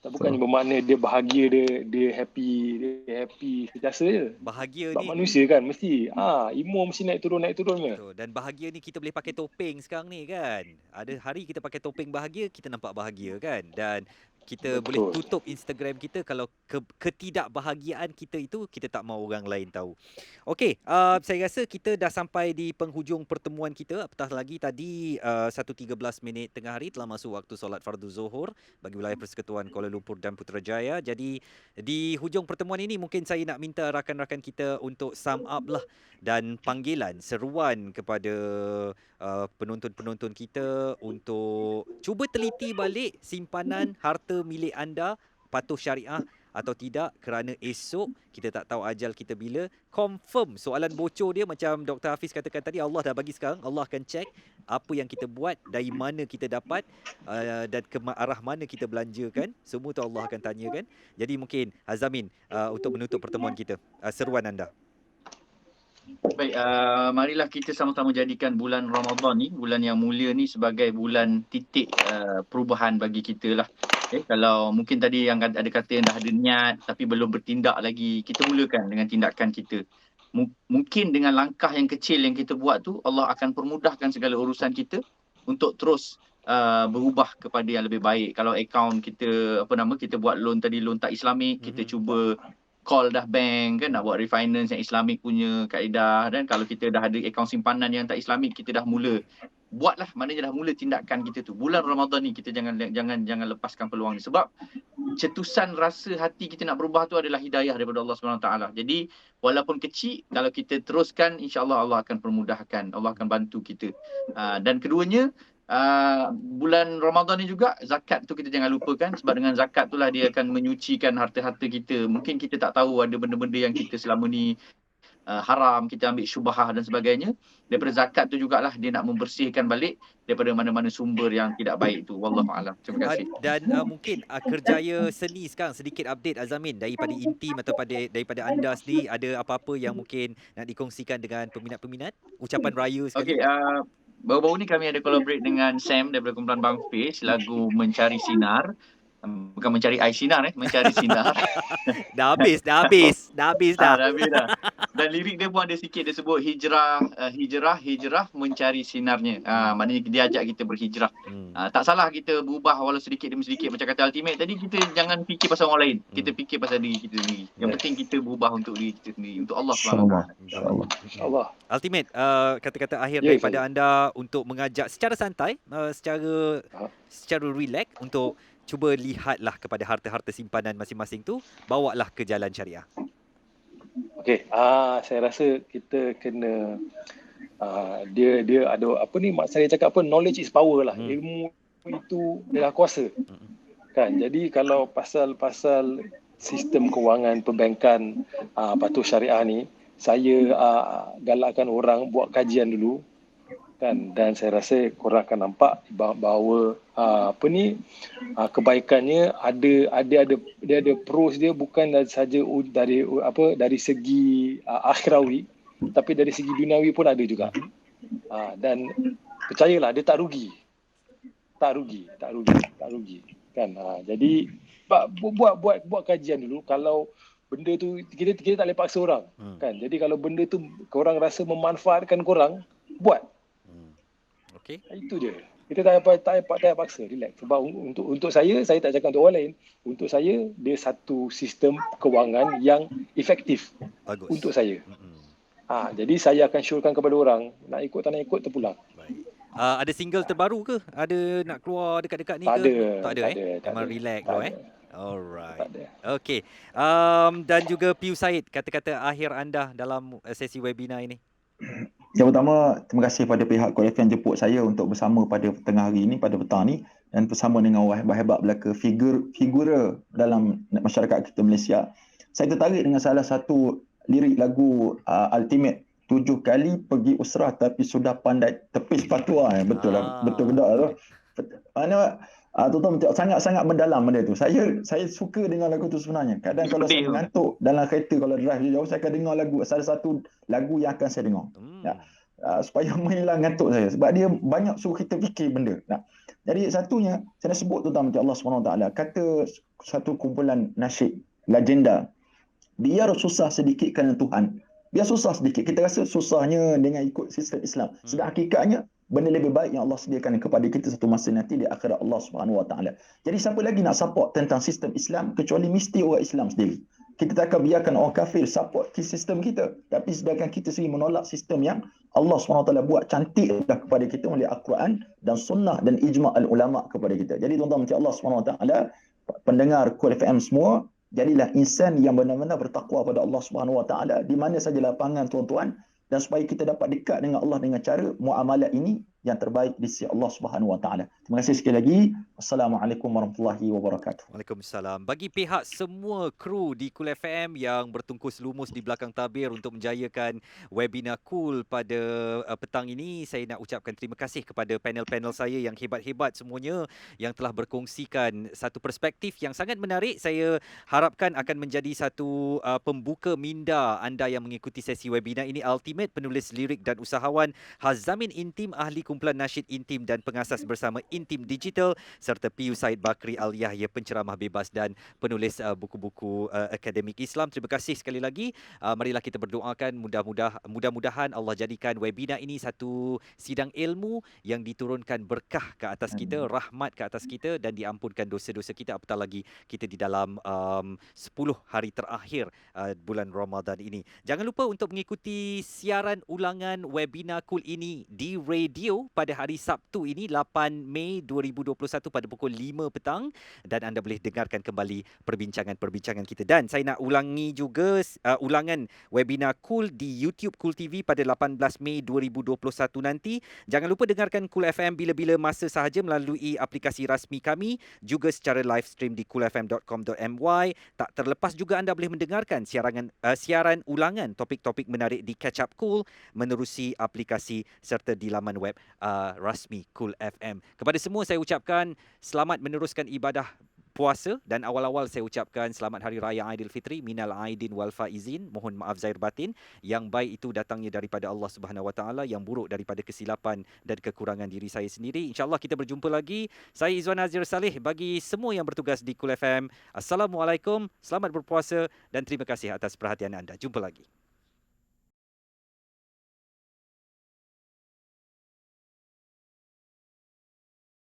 S6: Tak bukannya bermakna dia bahagia, dia happy sentiasa je.
S2: Bahagia
S6: sebab
S2: ni
S6: manusia kan mesti emo mesti naik turun je.
S2: Betul. Dan bahagia ni kita boleh pakai topeng sekarang ni kan. Ada hari kita pakai topeng bahagia, kita nampak bahagia kan. Dan kita boleh tutup Instagram kita kalau ketidakbahagiaan kita itu kita tak mahu orang lain tahu. Okey, saya rasa kita dah sampai di penghujung pertemuan kita. Apatah lagi tadi 1.13 minit tengah hari telah masuk waktu solat fardu zuhur bagi wilayah Persekutuan Kuala Lumpur dan Putrajaya. Jadi di hujung pertemuan ini mungkin saya nak minta rakan-rakan kita untuk sum up lah dan panggilan, seruan kepada penonton-penonton kita untuk cuba teliti balik simpanan harta milik anda patuh syariah atau tidak, kerana esok kita tak tahu ajal kita bila. Confirm soalan bocor dia macam Dr. Hafiz katakan tadi, Allah dah bagi sekarang, Allah akan check apa yang kita buat, dari mana kita dapat dan ke arah mana kita belanjakan. Semua tu Allah akan tanyakan. Jadi mungkin Azamin untuk menutup pertemuan kita, seruan anda.
S5: Baik, marilah kita sama-sama jadikan bulan Ramadan ni, bulan yang mulia ni sebagai bulan titik perubahan bagi kita lah. Kalau mungkin tadi yang ada kata yang dah ada niat tapi belum bertindak lagi, kita mulakan dengan tindakan kita. Mungkin dengan langkah yang kecil yang kita buat tu, Allah akan permudahkan segala urusan kita untuk terus berubah kepada yang lebih baik. Kalau akaun kita, kita buat loan tadi, loan tak Islamik, kita cuba call dah bank kan, nak buat refinance yang Islamik punya kaedah. Dan kalau kita dah ada akaun simpanan yang tak Islamik, kita dah mula buatlah, maknanya dah mula tindakan kita tu. Bulan Ramadan ni kita jangan lepaskan peluang ni, sebab cetusan rasa hati kita nak berubah tu adalah hidayah daripada Allah SWT. Jadi walaupun kecil, kalau kita teruskan, insya-Allah Allah akan permudahkan, Allah akan bantu kita. Dan keduanya, bulan Ramadan ni juga zakat tu kita jangan lupakan, sebab dengan zakat itulah dia akan menyucikan harta-harta kita. Mungkin kita tak tahu ada benda-benda yang kita selama ni haram, kita ambil syubhah dan sebagainya. Daripada zakat tu jugalah dia nak membersihkan balik daripada mana-mana sumber yang tidak baik tu. Wallahu a'lam. Terima kasih.
S2: Dan mungkin kerjaya seni sekarang, sedikit update Azamin daripada intim atau daripada anda sendiri, ada apa-apa yang mungkin nak dikongsikan dengan peminat-peminat? Ucapan raya sekali.
S5: Okey, baru-baru ni kami ada collaborate dengan Sam daripada kumpulan Bang Fiz, lagu Mencari Sinar. Bukan mencari air sinar, mencari sinar.
S2: Dah habis dah.
S5: Dah habis dah. Dan lirik dia pun ada sikit, dia sebut hijrah mencari sinarnya. Maknanya dia ajak kita berhijrah. Tak salah kita berubah walau sedikit demi sedikit. Macam kata Ultimate tadi, kita jangan fikir pasal orang lain. Kita fikir pasal diri kita sendiri. Yang penting kita berubah untuk diri kita sendiri, untuk Allah
S6: Allah.
S2: Ultimate, kata-kata akhir daripada anda untuk mengajak secara santai, secara relax untuk cuba lihatlah kepada harta-harta simpanan masing-masing tu, bawalah ke jalan syariah.
S6: Okey, saya rasa kita kena dia ada apa ni, mak saya cakap apa, knowledge is power lah. Ilmu itu adalah kuasa. Kan? Jadi kalau pasal sistem kewangan perbankan patuh syariah ni, saya galakkan orang buat kajian dulu kan, dan saya rasa korang akan nampak bahawa kebaikannya dia ada pros dia, bukan saja dari segi akhirawi, tapi dari segi duniawi pun ada juga. Dan percayalah, dia tak rugi kan. Jadi buat kajian dulu. Kalau benda tu kita tak boleh paksa orang kan. Jadi kalau benda tu korang rasa memanfaatkan korang, buat.
S2: Okey.
S6: Itu je. Kita tak payah paksa, relax. Sebab untuk saya tak cakap untuk orang lain. Untuk saya, dia satu sistem kewangan yang efektif.
S2: Bagus.
S6: Untuk saya. Jadi saya akan syorkan kepada orang, nak ikut tak nak ikut, terpulang.
S2: Baik. Ada single terbaru ke? Ada nak keluar dekat-dekat ni
S6: Tak
S2: ke?
S6: ada.
S2: Tak ada. Memang relax dulu Alright. Okey. Dan juga Piu Said, kata-kata akhir anda dalam sesi webinar ini.
S4: Yang pertama, terima kasih pada pihak Kul FM jemput saya untuk bersama pada tengah hari ini, pada petang ni, dan bersama dengan orang hebat-hebat belaka figura dalam masyarakat kita Malaysia. Saya tertarik dengan salah satu lirik lagu Ultimate, 7 kali pergi usrah tapi sudah pandai tepis fatwa. Betul lah, betul bedak tu. Mana tuan-tuan sangat-sangat mendalam benda tu. Saya suka dengar lagu tu sebenarnya. Kadang kalau saya mengantuk dalam kereta, kalau drive jauh, saya akan dengar lagu, salah satu lagu yang akan saya dengar. Supaya menghilang ngantuk saya. Sebab dia banyak suruh kita fikir benda. Jadi satunya, saya dah sebut tuan-tuan, Allah SWT kata satu kumpulan nasyid, legenda, biar susah sedikit kerana Tuhan. Biar susah sedikit. Kita rasa susahnya dengan ikut sistem Islam. Sedang hakikatnya, benda lebih baik yang Allah sediakan kepada kita satu masa nanti di akhirat Allah SWT. Jadi siapa lagi nak support tentang sistem Islam kecuali mesti orang Islam sendiri. Kita tak akan biarkan orang kafir support sistem kita. Tapi sedangkan kita sendiri menolak sistem yang Allah SWT buat cantik dah kepada kita melalui Al-Quran dan sunnah dan ijma' al-ulama' kepada kita. Jadi tuan-tuan macam Allah SWT, pendengar Kul FM semua, jadilah insan yang benar-benar bertakwa pada Allah SWT di mana saja lapangan tuan-tuan, dan supaya kita dapat dekat dengan Allah dengan cara muamalat ini yang terbaik di sisi Allah SWT. Terima kasih sekali lagi. Assalamualaikum warahmatullahi wabarakatuh.
S2: Waalaikumsalam. Bagi pihak semua kru di Kul FM yang bertungkus lumus di belakang tabir untuk menjayakan webinar Kul pada petang ini, saya nak ucapkan terima kasih kepada panel-panel saya yang hebat-hebat semuanya yang telah berkongsikan satu perspektif yang sangat menarik. Saya harapkan akan menjadi satu pembuka minda anda yang mengikuti sesi webinar ini. Ultimate, penulis lirik dan usahawan, Hazamin Intim, ahli kumpulan nasyid Intim dan pengasas bersama Intim Digital, serta Piu Said Bakri Al-Yahya, penceramah bebas dan penulis buku-buku akademik Islam. Terima kasih sekali lagi. Marilah kita berdoakan mudah-mudahan Allah jadikan webinar ini satu sidang ilmu yang diturunkan berkah ke atas kita, rahmat ke atas kita, dan diampunkan dosa-dosa kita, apatah lagi kita di dalam 10 hari terakhir bulan Ramadan ini. Jangan lupa untuk mengikuti siaran ulangan webinar Kul ini di radio pada hari Sabtu ini 8 Mei 2021 pada pukul 5 petang, dan anda boleh dengarkan kembali perbincangan-perbincangan kita. Dan saya nak ulangi juga ulangan webinar Kul di YouTube Kul TV pada 18 Mei 2021 nanti. Jangan lupa dengarkan Kul FM bila-bila masa sahaja melalui aplikasi rasmi kami, juga secara live stream di kulfm.com.my. Tak terlepas juga anda boleh mendengarkan siaran ulangan topik-topik menarik di Catch Up Kul menerusi aplikasi serta di laman web rasmi Kul FM. Kepada semua saya ucapkan selamat meneruskan ibadah puasa, dan awal-awal saya ucapkan selamat Hari Raya Aidilfitri, minal aidin wal faizin, mohon maaf zahir batin. Yang baik itu datangnya daripada Allah Subhanahu Wa Taala, yang buruk daripada kesilapan dan kekurangan diri saya sendiri. InsyaAllah kita berjumpa lagi. Saya Izwan Azir Saleh, bagi semua yang bertugas di Kul FM, Assalamualaikum, selamat berpuasa dan terima kasih atas perhatian anda. Jumpa lagi.